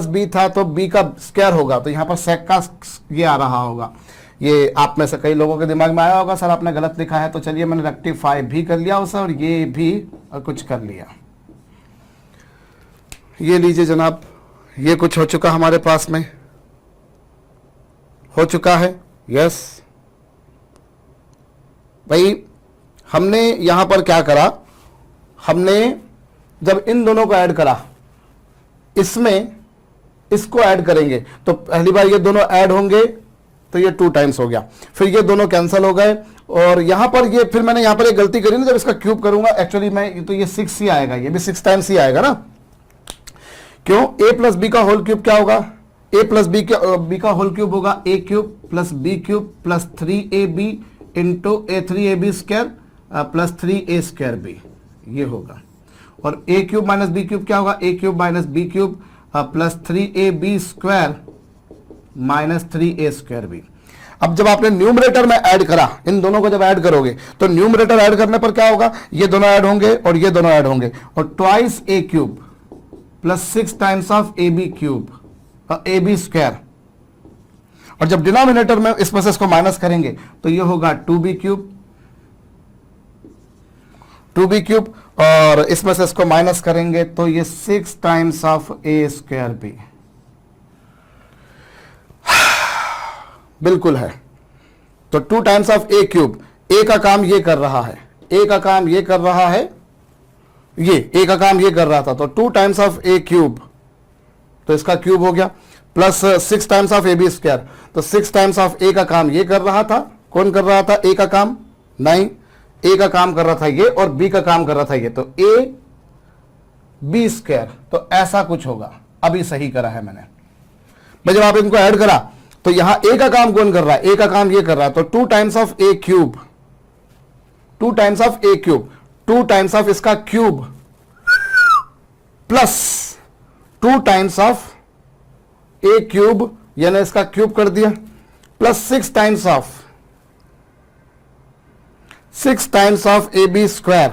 b था तो बी का स्क्वायर होगा, तो यहां पर sec का ये आ रहा होगा। ये आप में से कई लोगों के दिमाग में आया होगा सर आपने गलत लिखा है, तो चलिए मैंने रेक्टिफाई भी कर लिया उसे और ये भी कुछ कर लिया। ये लीजिए जनाब, ये कुछ हो चुका हमारे पास में, हो चुका है, यस भाई। हमने यहां पर क्या करा, हमने जब इन दोनों को ऐड करा, इसमें इसको ऐड करेंगे तो पहली बार ये दोनों ऐड होंगे तो ये 2 टाइम्स हो गया, फिर ये दोनों कैंसिल हो गए और यहां पर ये फिर मैंने यहां पर एक गलती करी ना, जब इसका क्यूब करूंगा एक्चुअली मैं तो ये 6 ही आएगा, ये भी 6 टाइम्स ही आएगा ना। क्यों, a प्लस बी का होल क्यूब क्या होगा, a प्लस बी का होल क्यूब होगा a cube plus b cube plus 3ab into a3ab square plus 3a square b, ये होगा। और a cube minus b cube क्या होगा, a cube minus b cube plus 3ab square minus 3a square b। अब जब आपने न्यूमरेटर में ऐड करा, इन दोनों को जब ऐड करोगे तो न्यूमरेटर ऐड करने पर क्या होगा, ये दोनों ऐड होंगे और ये दोनों ऐड होंगे और twice a cube plus 6 times of ab cube ab square. और जब डिनोमिनेटर में इसमें से इसको माइनस करेंगे तो ये होगा 2b क्यूब और इसमें से इसको माइनस करेंगे तो ये 6 times of a square b। बिल्कुल है, तो 2 times of a cube, a का काम ये कर रहा है, a का काम ये कर रहा है, ये a का काम ये कर रहा था, तो 2 टाइम्स ऑफ a क्यूब, तो इसका क्यूब हो गया plus 6 times of ab square, तो 6 टाइम्स ऑफ a का काम ये कर रहा था, कौन कर रहा था, a का काम नहीं, a का काम कर रहा था ये और b का काम कर रहा था ये, तो a b स्क्वायर, तो ऐसा कुछ होगा। अभी सही करा है मैंने भाई, जब आप इनको ऐड करा तो यहां a का काम कौन कर रहा है, a का काम ये कर रहा है, तो 2 times of a cube, 2 times of a cube, 2 times of इसका cube plus 2 times of a cube, यानी इसका क्यूब कर दिया, plus 6 times of ab square,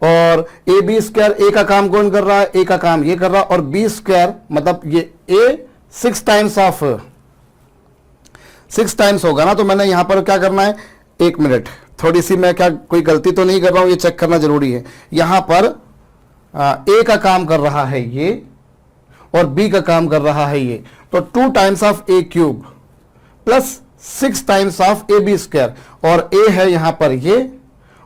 और ab स्क्वायर a का काम कौन कर रहा है, a का काम ये कर रहा है, और b स्क्वायर मतलब ये a 6 टाइम्स होगा ना। तो मैंने यहां पर क्या करना है, 1 मिनट, थोड़ी सी मैं क्या कोई गलती तो नहीं कर रहा हूं, ये चेक करना जरूरी है। यहां पर ए का काम कर रहा है ये और बी का काम कर रहा है ये, तो 2 times of a cube plus 6 times of a b square, और ए है यहां पर ये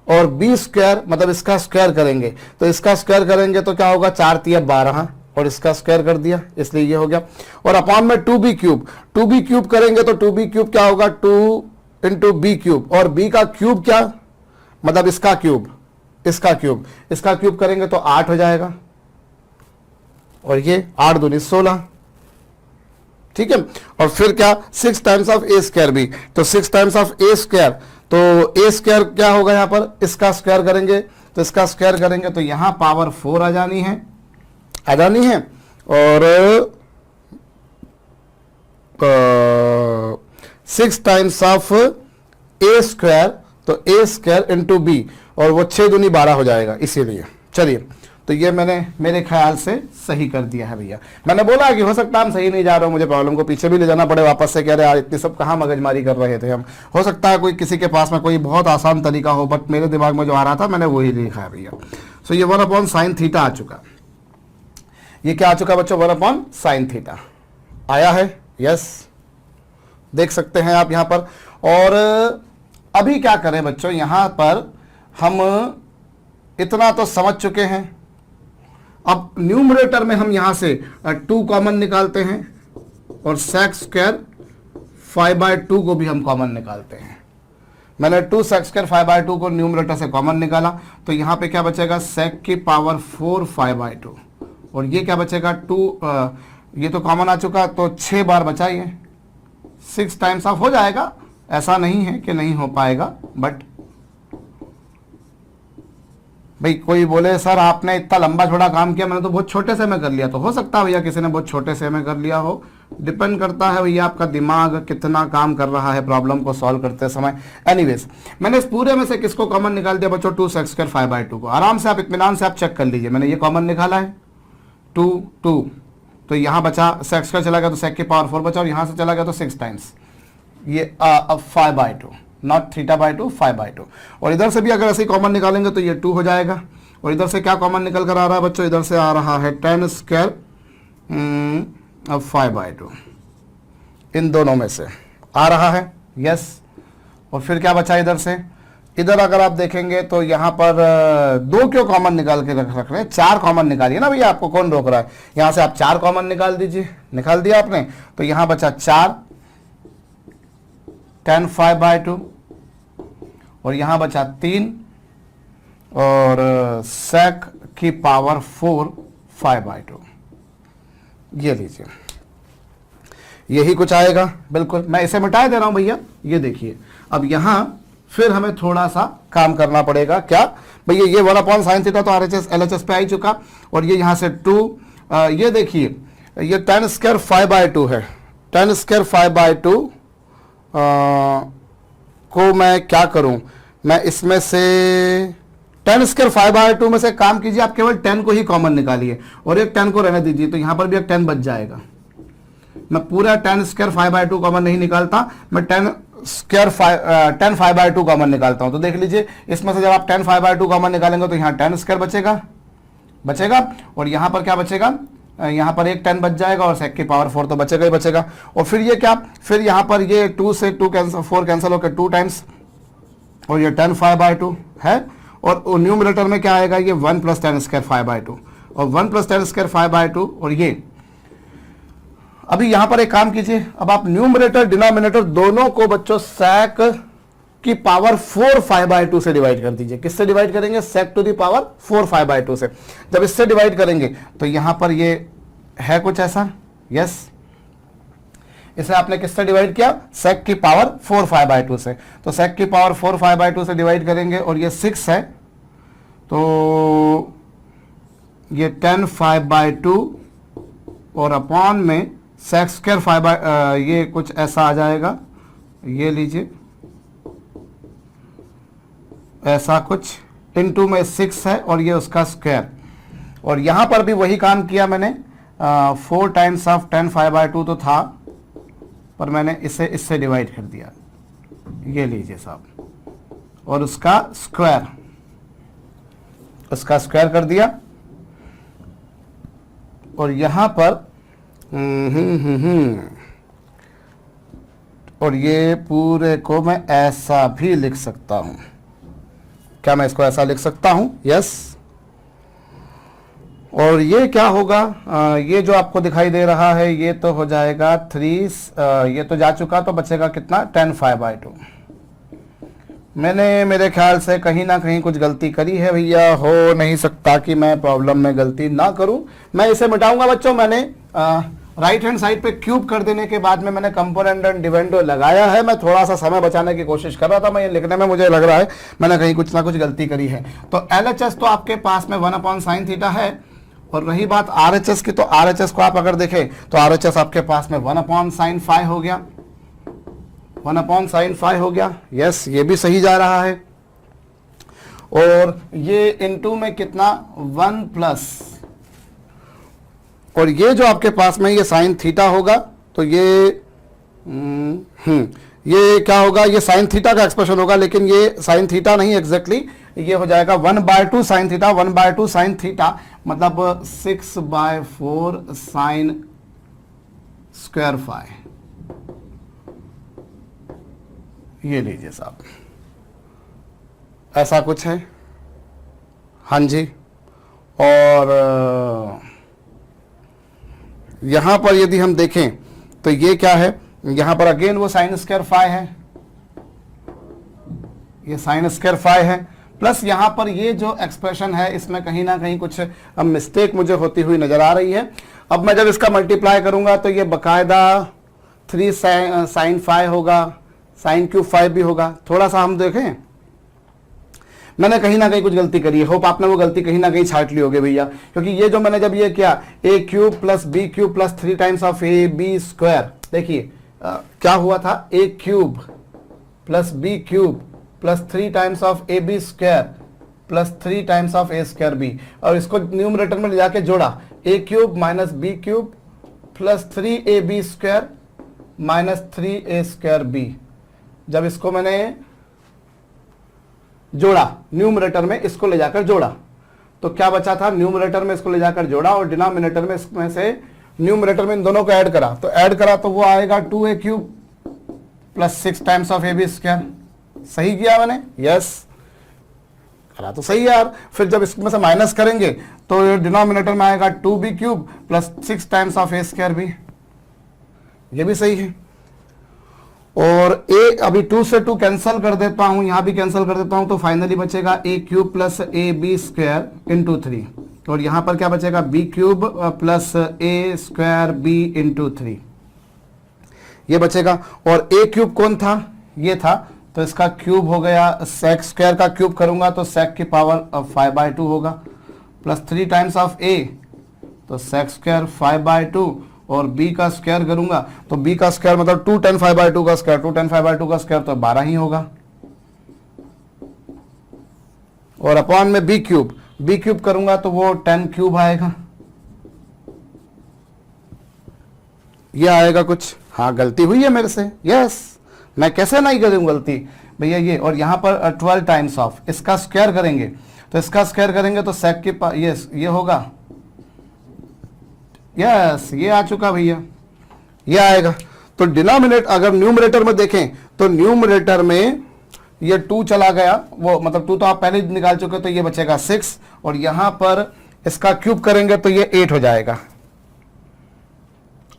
और बी स्क्वायर मतलब इसका स्क्वायर करेंगे, तो इसका स्क्वायर करेंगे तो क्या होगा 4 तिया 12 और इसका स्क्वायर कर दिया इसलिए ये हो गया, और अपॉन में 2b क्यूब करेंगे तो 2b क्यूब क्या होगा 2 इंटू बी क्यूब, और b का क्यूब क्या मतलब इसका क्यूब करेंगे तो 8 हो जाएगा, और ये 8 दूनी 16, ठीक है। और फिर क्या 6 टाइम्स ऑफ ए स्क्वायर भी, तो 6 टाइम्स ऑफ ए स्क्वायर, तो ए स्क्वायर क्या होगा यहां पर इसका स्क्वायर करेंगे, तो इसका स्क्वायर करेंगे तो यहां पावर 4 आ जानी है और 6 टाइम्स ऑफ ए स्क्वायर, तो ए स्क्वायर इंटू बी, और वो 6 दूनी 12 हो जाएगा इसीलिए। चलिए तो ये मैंने मेरे ख्याल से सही कर दिया है भैया। मैंने बोला कि हो सकता है हम सही नहीं जा रहे हो, मुझे प्रॉब्लम को पीछे भी ले जाना पड़े वापस से, कह रहे यार इतनी सब कहाँ मगजमारी कर रहे थे हम। हो सकता है कोई किसी के पास में कोई बहुत आसान तरीका हो, बट मेरे दिमाग में जो आ रहा था मैंने वही लिखा है भैया। सो ये 1/sin थीटा आ चुका, ये क्या आ चुका बच्चों 1/sin थीटा आया है, यस देख सकते हैं आप यहां पर। और अभी क्या करें बच्चों, यहां पर हम इतना तो समझ चुके हैं, अब न्यूमरेटर में हम यहां से 2 कॉमन निकालते हैं और sec स्क्वायर 5/2 को भी हम कॉमन निकालते हैं। मैंने 2 sec स्क्वायर 5/2 को न्यूमरेटर से कॉमन निकाला, तो यहां पे क्या बचेगा sec की पावर 4 5/2, और ये क्या बचेगा 2, ये तो कॉमन आ चुका, तो 6 बार बचा ये 6 टाइम्स ऑफ हो जाएगा, ऐसा नहीं है कि नहीं हो पाएगा, बट भाई कोई बोले सर आपने इतना लंबा छोड़ा काम किया, मैंने तो बहुत छोटे से में कर लिया, तो हो सकता है भैया किसी ने बहुत छोटे से में कर लिया हो, डिपेंड करता है भैया आपका दिमाग कितना काम कर रहा है प्रॉब्लम को सॉल्व करते समय। एनीवेज मैंने इस पूरे में से किसको कॉमन निकाल दिया बच्चों 2 sec स्क्वायर 5/2 को, आराम से आप इत्मीनान से आप चेक कर लीजिए, मैंने ये कॉमन निकाला है 2 तो यहाँ बचा sec स्क्वायर चला गया तो sec की पावर 4 बचा, और यहाँ से चला गया तो 6 टाइम्स ये अब 5/2 नॉट θ/2 5/2, और इधर से भी अगर ऐसे कॉमन निकालेंगे तो ये 2 हो जाएगा, और इधर से क्या कॉमन निकल कर आ रहा है बच्चों, इधर से आ रहा है 10 स्क्वायर अब 5/2, इन दोनों में से आ रहा है, यस। और फिर क्या बचा इधर से, इधर अगर आप देखेंगे तो यहाँ पर 2 क्यों कॉमन निकाल के रख रहे हैं, 4 कॉमन निकालिए ना भैया, आपको कौन रोक रहा है, यहाँ से आप 4 कॉमन निकाल दीजिए, निकाल दिया आपने, तो यहाँ बचा 4 10 5/2, और यहां बचा 3 और sec की पावर 4 5/2, ये लीजिए यही कुछ आएगा। बिल्कुल मैं इसे मिटा दे रहा हूं भैया, ये देखिए अब यहां फिर हमें थोड़ा सा काम करना पड़ेगा, क्या भैया ये 1/sin थीटा तो RHS LHS पे आ ही चुका, और ये यहां से 2 ये देखिए ये 10 स्क्वायर 5/2 है, 10 स्क्वायर 5/2 को मैं क्या करूं, मैं इसमें से 10 स्क्वायर 5/2 में से काम कीजिए, आप केवल 10 को ही कॉमन निकालिए और एक 10 को रहने दीजिए, तो यहां पर भी एक 10 बच जाएगा। मैं पूरा 10 स्क्वायर 5/2 कॉमन नहीं निकालता, मैं 10 5/2 कॉमन निकालता हूं, तो देख लीजिए इसमें से जब आप 10 5/2 कॉमन निकालेंगे तो यहाँ 10 स्क्वायर बचेगा, और यहाँ पर क्या बचेगा, यहाँ पर एक 10 बच जाएगा, और sec की पावर 4 तो बचेगा ही बचेगा, और फिर ये क्या, फिर यहाँ पर ये 2 से 2 कैंसिल 4 कैंसिल होकर 2 टाइम्स, और ये 10 5/2 है, और न्यूमरेटर में क्या आएगा ये 1 + 10 स्क्वायर 5/2, और 1 + 10 स्क्वायर 5/2, और ये अभी यहाँ पर एक काम कीजिए, अब आप न्यूमरेटर डिनोमिनेटर दोनों को बच्चों sec की पावर 4 5/2 से डिवाइड कर दीजिए। किससे डिवाइड करेंगे, sec टू दी पावर 4 5/2 से। जब इससे डिवाइड करेंगे तो यहां पर ये है कुछ ऐसा, यस, इसे आपने किससे डिवाइड किया, sec की पावर 4 5/2 से, तो sec की पावर 4 5/2 से डिवाइड करेंगे, और ये 6 है, तो ये 10 5/2 और अपॉन में sec स्क्वायर 5/2 ये कुछ ऐसा आ जाएगा, ये लीजिए ऐसा कुछ, इनटू में 6 है और ये उसका स्क्वायर, और यहां पर भी वही काम किया मैंने, 4 टाइम्स ऑफ 10 5/2 तो था, पर मैंने इससे डिवाइड कर दिया, ये लीजिए साहब, और उसका स्क्वायर कर दिया, और यहां पर और ये पूरे को मैं ऐसा भी लिख सकता हूं। क्या मैं इसको ऐसा लिख सकता हूं? यस। और ये क्या होगा? ये जो आपको दिखाई दे रहा है ये तो हो जाएगा 3, ये तो जा चुका, तो बचेगा कितना? 10/2। मैंने मेरे ख्याल से कहीं ना कहीं कुछ गलती करी है भैया। हो नहीं सकता कि मैं प्रॉब्लम में गलती ना करूं। मैं इसे मिटाऊंगा बच्चों। मैंने राइट हैंड साइड पे क्यूब कर देने के बाद में मैंने कंपोनेंट एंड डिविडेंड लगाया है। मैं थोड़ा सा समय बचाने की कोशिश कर रहा था। मैं ये लिखने में मुझे लग रहा है मैंने कहीं कुछ ना कुछ गलती करी है। तो LHS तो आपके पास में 1/sin θ है। और रही बात RHS की, तो RHS को आप अगर देखें तो RHS आपके पास में 1/sin φ हो गया। 1/sin φ हो गया। यस, ये भी सही जा रहा है। और ये इनटू में कितना? 1 प्लस, और ये जो आपके पास में ये sin थीटा होगा, तो ये क्या होगा? ये sin थीटा का एक्सप्रेशन होगा, लेकिन ये sin थीटा नहीं एग्जैक्टली। ये हो जाएगा 1/2 sin थीटा। 1/2 sin थीटा मतलब 6/4 sin स्क्वायर फाइ। ये लीजिए साहब, ऐसा कुछ है। हाँ जी। और यहां पर यदि हम देखें तो ये क्या है? यहां पर अगेन वो साइन स्क्वायर फाइ है। ये साइन स्क्वायर फाइ है, प्लस यहां पर ये जो एक्सप्रेशन है इसमें कहीं ना कहीं कुछ अब मिस्टेक मुझे होती हुई नजर आ रही है। अब मैं जब इसका मल्टीप्लाई करूंगा तो ये बकायदा 3 sin φ होगा, sin क्यूब फाइ भी होगा। थोड़ा सा हम देखें, मैंने कहीं ना कहीं कुछ गलती करी है। होप आपने वो गलती कहीं ना कहीं छाट ली होगी भैया, क्योंकि ये जो मैंने जब ये किया a³ + b³ + 3 times of ab², देखिए क्या हुआ था? a³ + b³ + 3 times of ab² + 3 times of a²b, और इसको न्यूमरेटर में ले जाके जोड़ा a³ - b³ + 3ab² - 3a²b। जब इसको मैंने जोड़ा न्यूमरेटर में, इसको ले जाकर जोड़ा, तो क्या बचा था? न्यूमरेटर में इसको ले जाकर जोड़ा और डिनोमिनेटर में इसमें से न्यूमरेटर में इन दोनों को ऐड करा, तो वो आएगा 2a³ + 6 टाइम्स ऑफ ab²। सही किया मैंने? यस, करा तो सही यार। फिर जब इसमें से माइनस करेंगे तो डिनोमिनेटर में आएगा 2b³ + 6 टाइम्स ऑफ a²b। ये भी सही है। और a अभी 2 से 2 कैंसिल कर देता हूं, यहां भी कैंसिल कर देता हूं, तो फाइनली बचेगा a³ + ab² × 3, और यहां पर क्या बचेगा? b³ + a²b × 3, ये बचेगा। और a³ कौन था? ये था, तो इसका क्यूब हो गया। sec² का क्यूब करूंगा तो sec की पावर 5/2 होगा, प्लस 3 टाइम्स ऑफ a, तो sec² 5/2, और b का स्क्वायर करूंगा तो b का स्क्वायर मतलब 2 10 5/2 का स्क्वायर, 2 10 5/2 का स्क्वायर तो 12 ही होगा, और अपॉन में b³ करूंगा तो वो 10³ आएगा। ये आएगा कुछ। हाँ, गलती हुई है मेरे से। यस, मैं कैसे नहीं करूं गलती भैया। ये और यहां पर 12 टाइम्स ऑफ, इसका स्क्वायर करेंगे तो इसका स्क्वायर करेंगे तो sec की ये होगा। यस, ये आ चुका भैया, ये आएगा। तो डिनोमिनेटर अगर न्यूमरेटर में देखें तो न्यूमरेटर में ये 2 चला गया, वो मतलब 2 तो आप पहले निकाल चुके, तो ये बचेगा 6, और यहां पर इसका क्यूब करेंगे तो ये 8 हो जाएगा,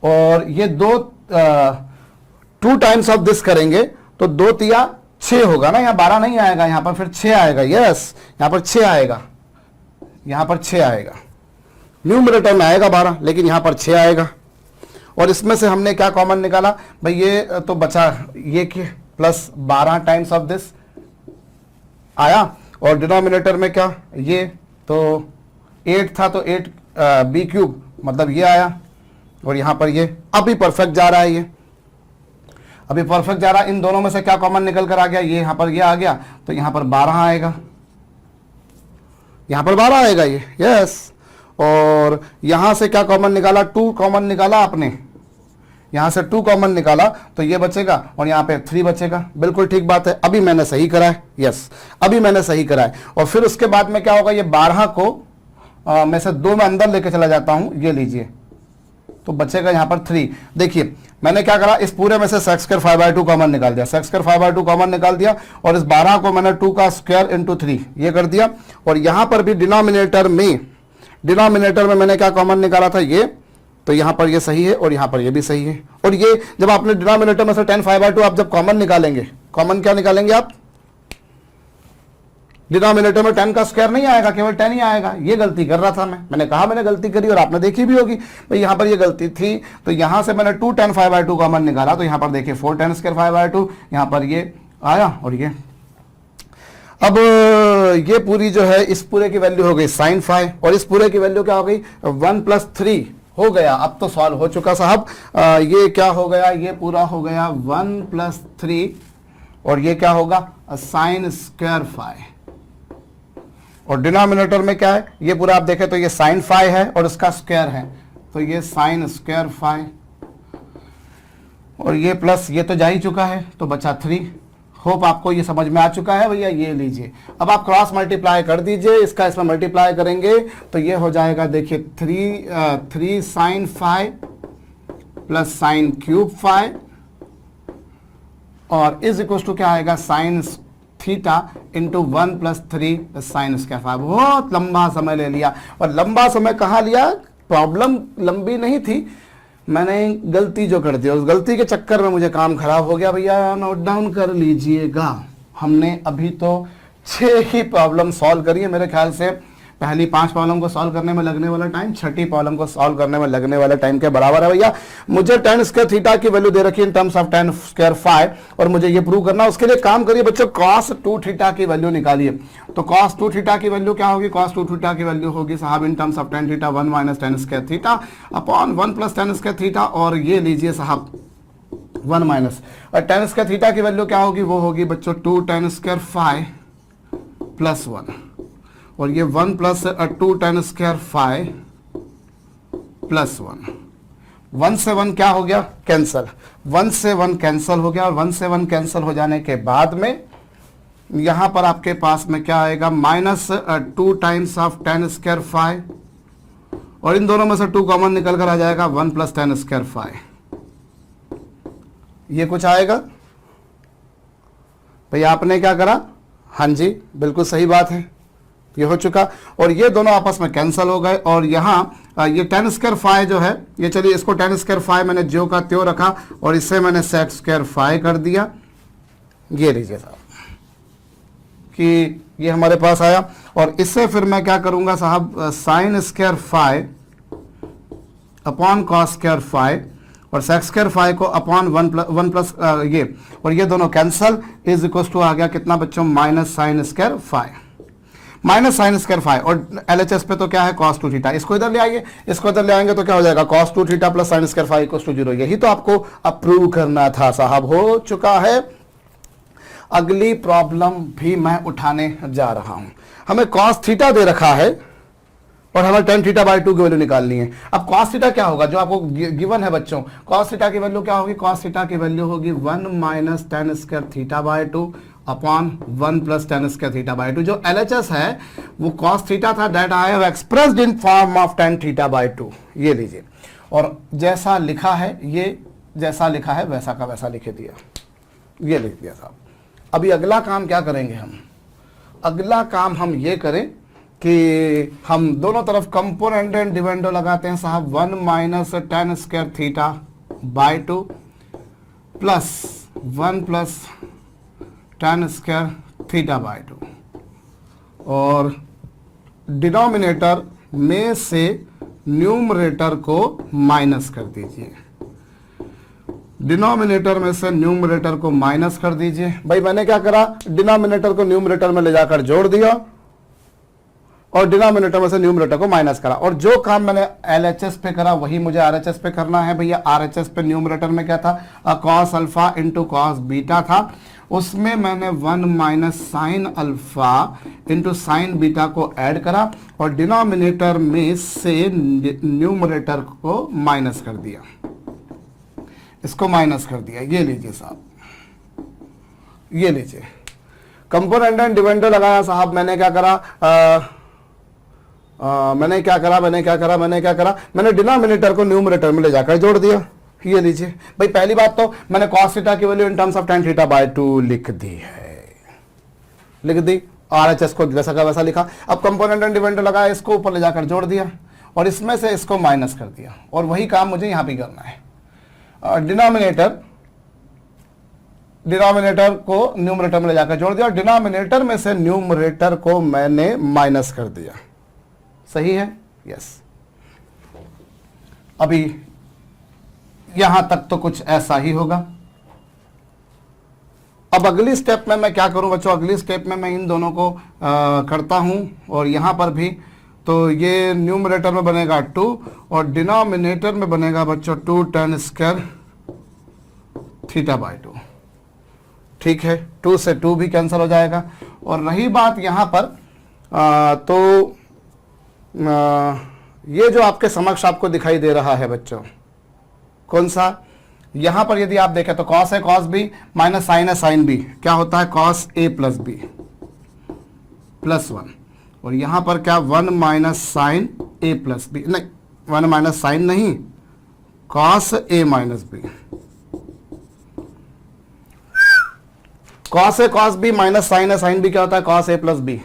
और ये 2 टाइम्स ऑफ दिस करेंगे तो 2 तिया 6 होगा ना, यहाँ 12 नहीं आएगा, यहाँ पर फिर 6 आएगा। यस, यहाँ पर 6 आएगा, यहाँ पर 6 आएगा। न्यूमरेटर में आएगा 12, लेकिन यहां पर 6 आएगा। और इसमें से हमने क्या कॉमन निकाला भाई? ये तो बचा ये कि प्लस 12 टाइम्स ऑफ दिस आया, और डिनोमिनेटर में क्या? ये तो 8 था, तो 8 b³ मतलब ये आया, और यहां पर ये अभी परफेक्ट जा रहा है। ये अभी परफेक्ट जा रहा है। इन दोनों में से क्या कॉमन निकल कर आ गया? ये यहां पर ये आ गया, तो यहां पर 12 आएगा, यहां पर 12 आएगा ये। यस, और यहां से क्या कॉमन निकाला? 2 कॉमन निकाला आपने, यहां से 2 कॉमन निकाला तो ये बचेगा, और यहां पे 3 बचेगा। बिल्कुल ठीक बात है, अभी मैंने सही करा है। यस, अभी मैंने सही करा है। और फिर उसके बाद में क्या होगा? ये 12 को में से 2 में अंदर लेके चला जाता हूं, ये लीजिए, तो बचेगा यहाँ पर 3। देखिए मैंने क्या करा, इस पूरे में से सेक्स स्क्वायर 5/2 कॉमन निकाल दिया, सेक्स स्क्वायर 5/2 कॉमन निकाल दिया, और इस 12 को मैंने 2 का स्क्वायर इंटू 3 ये कर दिया। और यहाँ पर भी डिनोमिनेटर में मैंने क्या कॉमन निकाला था, ये, तो यहाँ पर ये सही है और यहाँ पर ये भी सही है। और ये जब आपने डिनोमिनेटर में से 10 5/2 आप जब कॉमन निकालेंगे, कॉमन क्या निकालेंगे आप, डिनोमिनेटर में 10 का स्क्वायर नहीं आएगा, केवल 10 ही आएगा। ये गलती कर रहा था मैंने कहा मैंने गलती करी और आपने देखी भी होगी भाई, यहाँ पर ये गलती थी। तो यहाँ से मैंने 2 10 5/2 कॉमन निकाला, तो यहाँ पर देखिए 4 10 स्क्वायर 5/2, यहाँ पर ये आया और ये। अब ये पूरी जो है इस पूरे की वैल्यू हो गई sin 5 और इस पूरे की वैल्यू क्या हो गई 1 + 3 हो गया। अब तो सॉल्व हो चुका साहब। ये क्या हो गया, ये पूरा हो गया 1 + 3 और ये क्या होगा sin स्क्वायर 5। और डिनोमिनेटर में क्या है, ये पूरा आप देखें तो ये sin 5 है और इसका स्क्वायर है, तो ये sin स्क्वायर 5 और ये प्लस ये तो जा ही चुका है, तो बचा 3। होप आपको ये समझ में आ चुका है भैया। ये लीजिए, अब आप क्रॉस मल्टीप्लाई कर दीजिए, इसका इसमें मल्टीप्लाई करेंगे तो ये हो जाएगा, देखिए 3 sin 5 प्लस sin क्यूब 5 और इज इक्वल टू क्या आएगा sin theta into 1 + 3 sin square 5। बहुत लंबा समय ले लिया, और लंबा समय कहाँ लिया, प्रॉब्लम लंबी नहीं थी, मैंने गलती जो कर दी उस गलती के चक्कर में मुझे काम खराब हो गया। भैया नोट डाउन कर लीजिएगा, हमने अभी तो 6 ही प्रॉब्लम सॉल्व करी है। मेरे ख्याल से पहली 5 प्रॉब्लम को सॉल्व करने में लगने वाला टाइम 6ठी प्रॉब्लम को सॉल्व करने में लगने वाले टाइम के बराबर है भैया। मुझे tan स्क्वायर थीटा की वैल्यू दे रखी है इन टर्म्स ऑफ tan स्क्वायर 5 और मुझे ये प्रूव करना है। उसके लिए काम करिए बच्चों, cos 2 थीटा की वैल्यू निकालिए। तो cos 2 थीटा की वैल्यू क्या होगी, cos 2 थीटा की वैल्यू होगी साहब इन terms of tan theta 1 - tan square theta upon 1 + tan square theta, और ये लीजिए साहब 1 माइनस, और tan स्क्वायर थीटा की वैल्यू क्या होगी, वो होगी बच्चों 2 tan स्क्वायर 5 + 1, और ये 1 + 2 tan स्क्वायर 5 + 1। 1 से 1 क्या हो गया, कैंसल, 1 से 1 कैंसल हो गया, और 1 से 1 कैंसल हो जाने के बाद में यहां पर आपके पास में क्या आएगा, -2 टाइम्स ऑफ tan स्क्वायर 5, और इन दोनों में से 2 कॉमन निकल कर आ जाएगा 1 + tan स्क्वायर 5। ये कुछ आएगा भैया, आपने क्या करा, हाँ जी बिल्कुल सही बात है, ये हो चुका, और ये दोनों आपस में कैंसिल हो गए। और यहाँ ये tan स्क्वायर 5 जो है, ये चलिए इसको tan स्क्वायर 5 मैंने ज्यों का त्यों रखा और इससे मैंने sec स्क्वायर 5 कर दिया। ये लीजिए साहब कि ये हमारे पास आया, और इससे फिर मैं क्या करूंगा साहब, sin square 5 upon cos square 5 और sec स्क्वायर 5 को अपॉन 1 प्लस ये, और ये दोनों कैंसल, इज इक्वल टू आ गया कितना बच्चों, -sin स्क्वायर 5 -sin स्क्वायर 5, और LHS पे तो क्या है cos 2 थीटा। इसको इधर ले आइए, इसको इधर ले आएंगे तो क्या हो जाएगा, cos 2 theta plus sin square 5 equal to 0। यही तो आपको अप्रूव करना था साहब, हो चुका है। अगली प्रॉब्लम भी मैं उठाने जा रहा हूं। हमें cos थीटा दे रखा है और हमें tan थीटा/2 की वैल्यू निकालनी है। अब cos थीटा क्या होगा, जो आपको गिवन है बच्चों, cos थीटा की वैल्यू क्या होगी, cos थीटा की वैल्यू होगी 1 - tan square थीटा/2 upon 1 + tan square थीटा/2। जो LHS है वो cos थीटा था, that I have expressed in form of tan थीटा/2। ये लीजिए, और जैसा लिखा है, ये जैसा लिखा है वैसा का वैसा लिख दिया, ये लिख दिया साहब। अभी अगला काम क्या करेंगे हम, अगला काम हम ये करें कि हम दोनों तरफ कंपोनेंट एंड डिविडेंड लगाते हैं साहब। 1 - tan square थीटा/2 plus 1 + tan square थीटा/2, और डिनोमिनेटर में से न्यूमरेटर को माइनस कर दीजिए, डिनोमिनेटर में से न्यूमरेटर को माइनस कर दीजिए। भाई मैंने क्या करा, डिनोमिनेटर को न्यूमरेटर में ले जाकर जोड़ दिया और डिनोमिनेटर में से न्यूमरेटर को माइनस करा, और जो काम मैंने LHS पे करा वही मुझे RHS पे करना है भैया। RHS पे न्यूमरेटर में क्या था, cos alpha into cos beta था, उसमें मैंने 1 - sin alpha into sin beta को ऐड करा, और डिनोमिनेटर में से न्यूमरेटर को माइनस कर दिया, इसको माइनस कर दिया। ये लीजिए साहब, ये लीजिए, कंपोनेंट एंड डिविडेंड लगाया साहब। मैंने क्या करा, मैंने क्या करा, मैंने डिनोमिनेटर को न्यूमरेटर में ले जाकर जोड़ दिया। ये लीजिए भाई, पहली बात तो मैंने cos थीटा की value in terms of tan theta by 2 लिख दी, RHS को जैसा का वैसा लिखा। अब कंपोनेंट एंड डिविडेंड लगाया, इसको ऊपर ले जाकर जोड़ दिया और इसमें से इसको माइनस कर दिया, और वही काम मुझे यहां भी करना है। डिनोमिनेटर को न्यूमरेटर में ले जाकर जोड़ दिया और डिनोमिनेटर में से न्यूमरेटर को मैंने माइनस कर दिया। सही है? यस। अभी यहां तक तो कुछ ऐसा ही होगा। अब अगली स्टेप में मैं क्या करूं बच्चों, अगली स्टेप में मैं इन दोनों को करता हूं, और यहां पर भी तो ये न्यूमरेटर में बनेगा 2 और डिनोमिनेटर में बनेगा बच्चों 2 tan स्क्वायर थीटा बाय 2। ठीक है, 2 से 2 भी कैंसिल हो जाएगा। और रही बात यहां पर ये जो आपके समक्ष आपको दिखाई दे रहा है बच्चों, कौन सा, यहां पर यदि आप देखें तो cos है cos b माइनस साइन है साइन b, क्या होता है cos a plus b plus 1, और यहां पर क्या 1 minus sine a plus b, नहीं 1 माइनस साइन नहीं, cos a minus b, cos है cos b माइनस साइन है साइन b, क्या होता है cos a plus b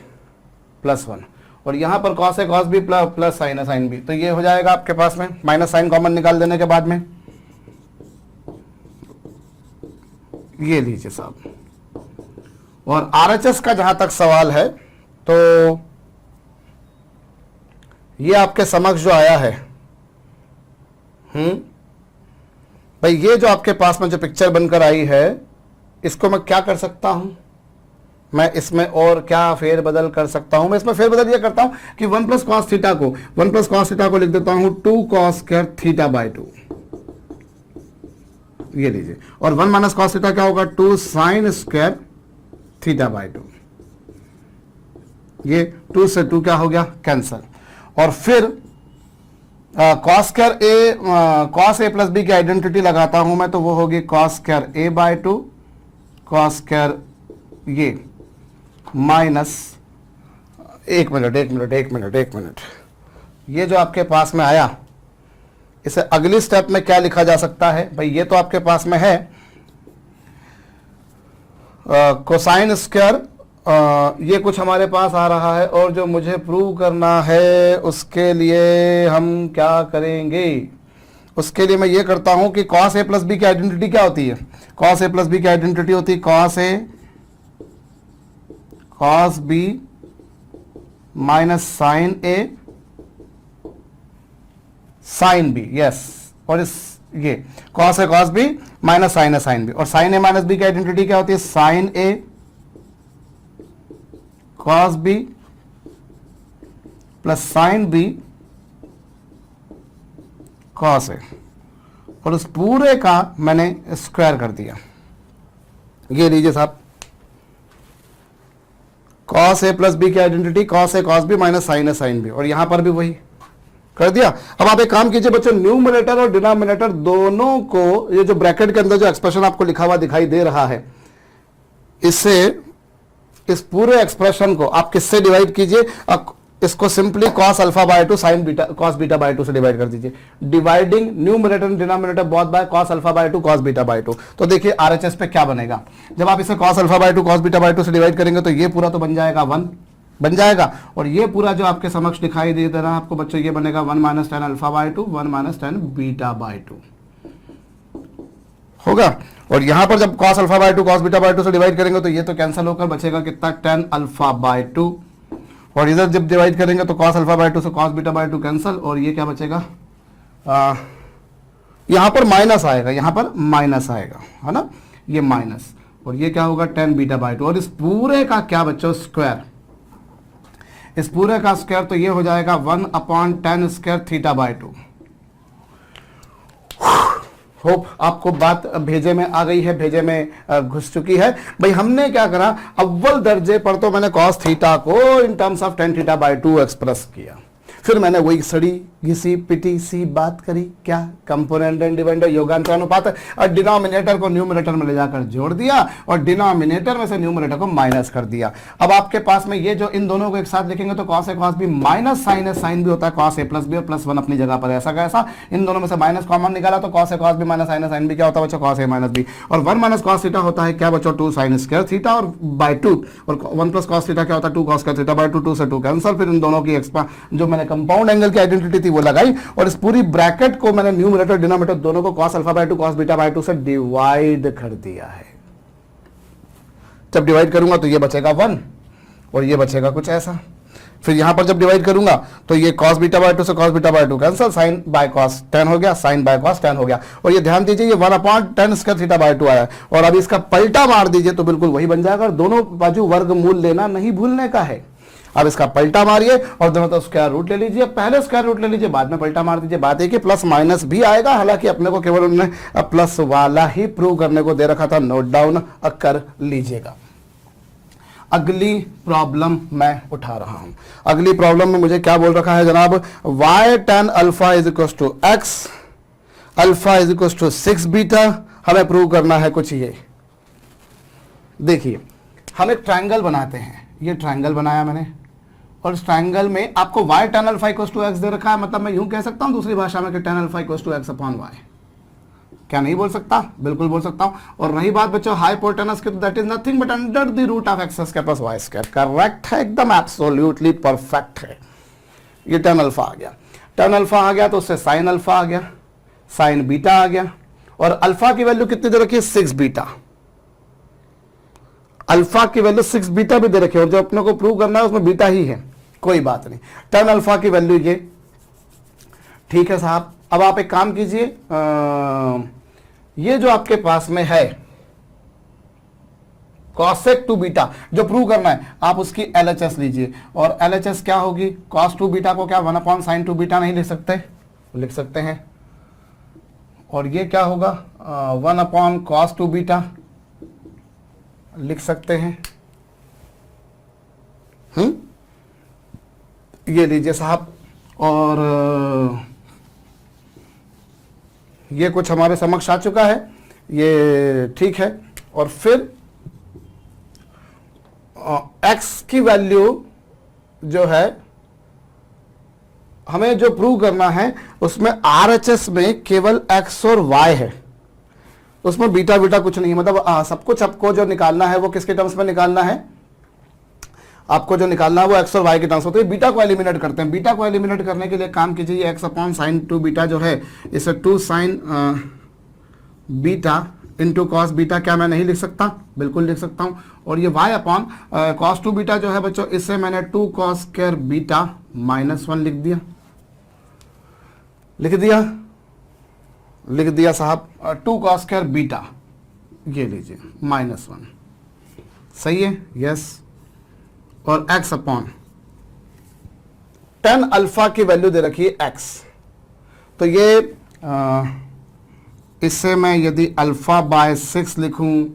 plus 1, और यहां पर cos है cos b प्लस साइन है साइन b, तो ये हो जाएगा आपके पास में, माइनस साइन कॉमन निकाल देने के बाद में ये लीजिए साहब। और RHS का जहां तक सवाल है तो ये आपके समक्ष जो आया है, भाई ये जो आपके पास में जो पिक्चर बनकर आई है, इसको मैं क्या कर सकता हूं, मैं इसमें और क्या फेरबदल कर सकता हूं, मैं इसमें फेरबदल ये करता हूं कि 1 प्लस कॉस थीटा को लिख देता हूं 2 cos स्क्वायर थीटा बाय 2, ये लीजिए, और 1 माइनस कॉस थीटा क्या होगा 2 साइन स्क्वायर थीटा बाय 2, ये 2 से 2 क्या हो गया कैंसल। और फिर cos a प्लस b की आइडेंटिटी लगाता हूं मैं, तो वो होगी cos square a by 2 cos square ये माइनस, एक मिनट, ये जो आपके पास में आया, इसे अगली स्टेप में क्या लिखा जा सकता है भाई, ये तो आपके पास में है कोसाइन स्क्वायर, ये कुछ हमारे पास आ रहा है, और जो मुझे प्रूव करना है उसके लिए हम क्या करेंगे, उसके लिए मैं ये करता हूं कि cos a प्लस b की आइडेंटिटी क्या होती है, cos a प्लस b की आइडेंटिटी होती है cos a cos b minus sine a sine b, yes, और इस ये cos है cos b माइनस साइन है साइन b, और साइन a माइनस b की आइडेंटिटी क्या होती है, sine a cos b plus sine b cos a, और उस पूरे का मैंने स्क्वायर कर दिया। ये लीजिए साहब, cos a प्लस b की आइडेंटिटी cos है cos b माइनस साइन है साइन b, और यहां पर भी वही कर दिया। अब आप एक काम कीजिए बच्चों, न्यूमरेटर और डिनोमिनेटर दोनों को, ये जो ब्रैकेट के अंदर जो एक्सप्रेशन आपको लिखा हुआ दिखाई दे रहा है, इससे इस पूरे एक्सप्रेशन को आप किससे डिवाइड कीजिए, इसको simply cos alpha by 2 sine beta cos beta by 2 से डिवाइड कर दीजिए। Dividing numerator and denominator both by cos alpha by 2 cos beta by 2, तो देखिए RHS पे क्या बनेगा, जब आप इसे cos alpha by 2 cos beta by 2 से डिवाइड करेंगे तो ये पूरा तो बन जाएगा 1 बन जाएगा, और ये पूरा जो आपके समक्ष दिखाई दे रहा है आपको बच्चों, ये बनेगा 1 minus tan alpha by 2 1 minus tan beta by 2 होगा। और यहां पर जब cos alpha by 2 cos beta by 2 से डिवाइड करेंगे तो ये तो कैंसिल होकर बचेगा कितना, tan अल्फा बाय 2, और इधर जब डिवाइड करेंगे तो cos अल्फा बाय 2 से cos बीटा बाय 2 कैंसिल, और ये क्या बचेगा, यहां पर माइनस आएगा, है ना, ये माइनस, और ये क्या होगा tan बीटा बाय 2, और इस पूरे का क्या बच्चों स्क्वायर, इस पूरे का स्क्वायर तो ये हो जाएगा 1 upon tan square theta by 2। Hope आपको बात भेजे में आ गई है, भेजे में घुस चुकी है। भाई हमने क्या करा, अव्वल दर्जे पर तो मैंने cos थीटा को इन terms of tan theta by 2 express किया, फिर मैंने वही सड़ी घिसी पिटी सी बात करी, क्या कंपोनेंट एंड डिविडेंड योगांतर अनुपात, और डिनोमिनेटर को न्यूमरेटर में ले जाकर जोड़ दिया और डिनोमिनेटर में से न्यूमरेटर को माइनस कर दिया। अब आपके पास में ये जो इन दोनों को एक साथ लिखेंगे तो cos a cos b minus sine है, साइन भी होता है cos a प्लस b और प्लस 1 अपनी जगह पर ऐसा कैसा, इन दोनों में से माइनस कॉमन निकाला तो cos a cos b minus sine है, साइन भी क्या होता है बच्चों cos a माइनस b, और 1 माइनस cos थीटा होता है क्या बच्चों 2 sin स्क्वायर थीटा और बाय 2, और 1 प्लस cos थीटा क्या होता है 2 cos स्क्वायर थीटा बाय 2, 2 से 2 कैंसिल, फिर इन दोनों की जो मैंने कंपाउंड एंगल की आइडेंटिटी थी वो लगाई और इस पूरी ब्रैकेट को मैंने न्यूमरेटर डिनोमिनेटर दोनों को cos alpha by 2 cos beta by 2 से डिवाइड कर दिया है। जब डिवाइड करूंगा तो ये बचेगा 1 और ये बचेगा कुछ ऐसा, फिर यहां पर जब डिवाइड करूंगा तो ये cos बीटा बाय 2 से cos beta by 2 cancel, sin by cos tan हो गया, sin बाय cos tan हो गया, और ये ध्यान दीजिए ये 1/tan स्क्वायर थीटा बाय 2 आया है, और अब इसका पलटा मार दीजिए तो बिल्कुल वही बन जाएगा, और दोनों बाजू वर्गमूल लेना नहीं भूलने का है। अब इसका पलटा मारिए और दोनों तरफ स्क्वायर रूट ले लीजिए, पहले स्क्वायर रूट ले लीजिए बाद में पलटा मार दीजिए, बात है कि प्लस माइनस भी आएगा, हालांकि अपने को केवल उन्होंने प्लस वाला ही प्रूव करने को दे रखा था, नोट डाउन कर लीजिएगा। अगली प्रॉब्लम मैं उठा रहा हूं, अगली प्रॉब्लम में मुझे क्या बोल रखा है जनाब, y tan alpha is equal to x alpha is equal to 6 beta, हमें प्रूव करना है कुछ ये। देखिए हम एक ट्रायंगल बनाते हैं, ये ट्रायंगल बनाया मैंने और इस ट्रायंगल में आपको y tan alpha equal to x दे रखा है, मतलब मैं यूं कह सकता हूं दूसरी भाषा में कि tan alpha equal to x upon y, क्या नहीं बोल सकता, बिल्कुल बोल सकता हूं। और रही बात बच्चों हाइपोटेनस की, तो that is nothing but under the root of x square plus y square, correct है, एकदम एब्सोल्युटली परफेक्ट है। ये tan अल्फा आ गया, tan अल्फा आ गया तो उससे sin अल्फा आ गया, sin बीटा आ गया, और अल्फा की वैल्यू कितनी दे रखी है 6 बीटा, अल्फा की वैल्यू 6 बीटा भी दे रखी है, और जो अपने को प्रूव करना है उसमें बीटा ही है, कोई बात नहीं। tan अल्फा की वैल्यू ये, ठीक है साहब। अब आप एक काम कीजिए, ये जो आपके पास में है cosec 2 बीटा जो प्रूव करना है, आप उसकी LHS लीजिए, और LHS क्या होगी, cos 2 बीटा को क्या 1/sin 2 बीटा नहीं लिख सकते, लिख सकते हैं, और ये क्या होगा 1/cos 2 बीटा लिख सकते हैं। ये लीजिए साहब, और ये कुछ हमारे समक्ष आ चुका है, ये ठीक है। और फिर x की वैल्यू जो है हमें जो प्रूव करना है उसमें RHS में केवल x और y है, उसमें बीटा बीटा कुछ नहीं है, मतलब सब कुछ आपको जो निकालना है वो किसके टर्म्स में निकालना है, आपको जो निकालना है वो x और y के टर्म्स होते हैं। बीटा को एलिमिनेट करते हैं, बीटा को एलिमिनेट करने के लिए काम कीजिए, x अपॉन साइन 2 बीटा जो है इसे 2 sin beta into cos beta, क्या मैं नहीं लिख सकता, बिल्कुल लिख सकता हूं। और ये y अपॉन कॉस 2 बीटा जो है बच्चों, इससे मैंने 2 cos स्क्वायर बीटा -1 लिख दिया, लिख दिया साहब, 2 cos स्क्वायर बीटा, ये लीजिए -1, सही है, यस। और x अपॉन tan अल्फा की वैल्यू दे रखी है x, तो ये इससे मैं यदि अल्फा बाय 6 लिखूं,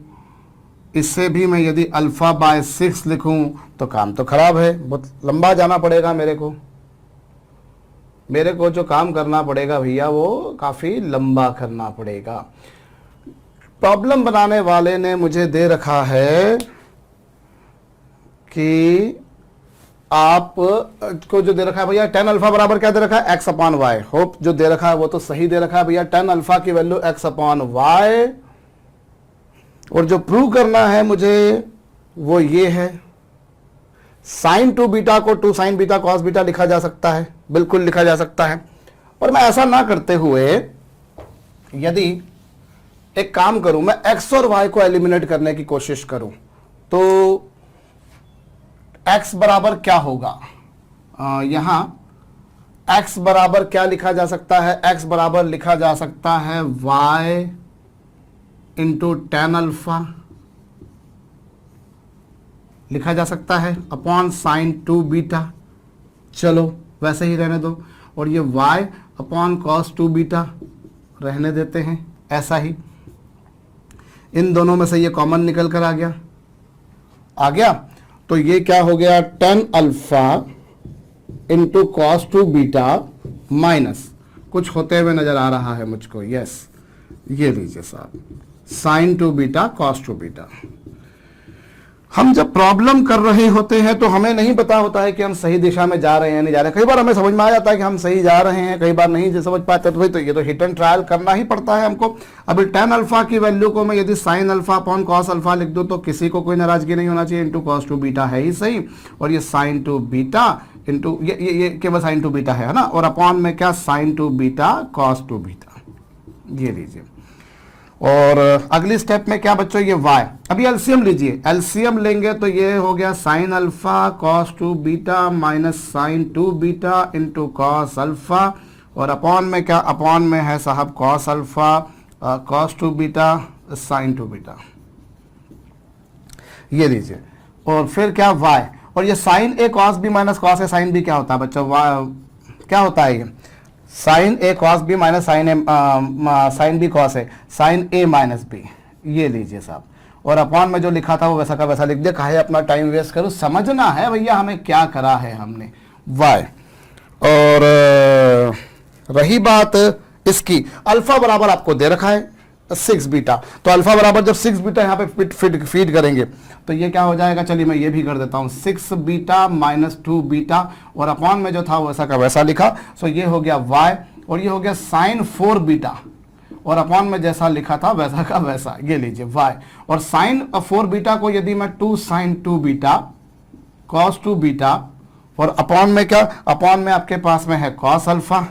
इससे भी मैं यदि अल्फा बाय 6 लिखूं तो काम तो खराब है, बहुत लंबा जाना पड़ेगा मेरे को जो काम करना पड़ेगा भैया वो काफी लंबा करना पड़ेगा। प्रॉब्लम बनाने वाले ने मुझे दे रखा है कि आप को जो दे रखा है भैया tan अल्फा बराबर क्या दे रखा है x अपॉन वाई, होप जो दे रखा है वो तो सही दे रखा है भैया, tan अल्फा की वैल्यू x अपॉन वाई, और जो प्रूव करना है मुझे वो ये है, साइन 2 बीटा को 2 sin बीटा cos बीटा लिखा जा सकता है, बिल्कुल लिखा जा सकता है। और मैं ऐसा ना करते हुए यदि एक काम करूं, मैं x और y को एलिमिनेट करने की कोशिश करूं तो x बराबर क्या होगा, यहां x बराबर क्या लिखा जा सकता है, x बराबर लिखा जा सकता है y इंटू tan अल्फा लिखा जा सकता है अपॉन साइन 2 बीटा, चलो वैसे ही रहने दो, और ये y अपॉन कॉस 2 बीटा रहने देते हैं ऐसा ही। इन दोनों में से ये कॉमन निकल कर आ गया, तो ये क्या हो गया tan alpha into cos two beta minus कुछ होते हुए नजर आ रहा है मुझको, यस, ये लीजिए साहब, sign two beta cos two beta. हम जब प्रॉब्लम कर रहे होते हैं तो हमें नहीं पता होता है कि हम सही दिशा में जा रहे हैं नहीं जा रहे हैं। कई बार हमें समझ में आ जाता है कि हम सही जा रहे हैं, कई बार नहीं समझ पाते, तो भाई तो ये तो हिट एंड ट्रायल करना ही पड़ता है हमको। अभी tan अल्फा की वैल्यू को मैं यदि sine alpha upon cos alpha लिख दूं तो किसी को कोई नाराजगी नहीं होना चाहिए, इंटू कॉस टू बीटा है ही सही, और ये साइन टू बीटा इंटू ये केवल साइन टू बीटा है ना, और अपॉन में क्या sign two beta cos two beta, ये लीजिए। और अगली स्टेप में क्या बच्चों, ये y, अभी एलसीएम लीजिए, एलसीएम लेंगे तो ये हो गया sine alpha cos two beta minus sine two beta into cos alpha, और अपॉन में क्या, अपॉन में है साहब cos alpha cos two beta sine two beta, ये लीजिए। और फिर क्या y, और ये sine a cos b minus cos a sine b क्या होता है बच्चों, क्या होता है ये, sine a cos b minus sine b cos a sine a minus B, ये लीजिए साहब। और अपॉन में जो लिखा था वो वैसा का वैसा लिख दिया, काहे अपना टाइम वेस्ट करूं, समझना है भैया हमें क्या करा है हमने, y। और रही बात इसकी, अल्फा बराबर आपको दे रखा है 6 बीटा, तो अल्फा बराबर जब 6 बीटा यहाँ पे फीड करेंगे तो ये क्या हो जाएगा, चलिए मैं ये भी कर देता हूँ, 6 बीटा माइनस 2 बीटा, और अपॉन में जो था वैसा का वैसा लिखा, सो ये हो गया y, और ये हो गया साइन 4 बीटा, और अपॉन में जैसा लिखा था वैसा का वैसा, ये लीजिए y। और साइन 4 बीटा को यदि मैं 2 साइन 2 बीटा कॉस 2 बीटा, और अपॉन में क्या, अपॉन में आपके पास में है कॉस अल्फा,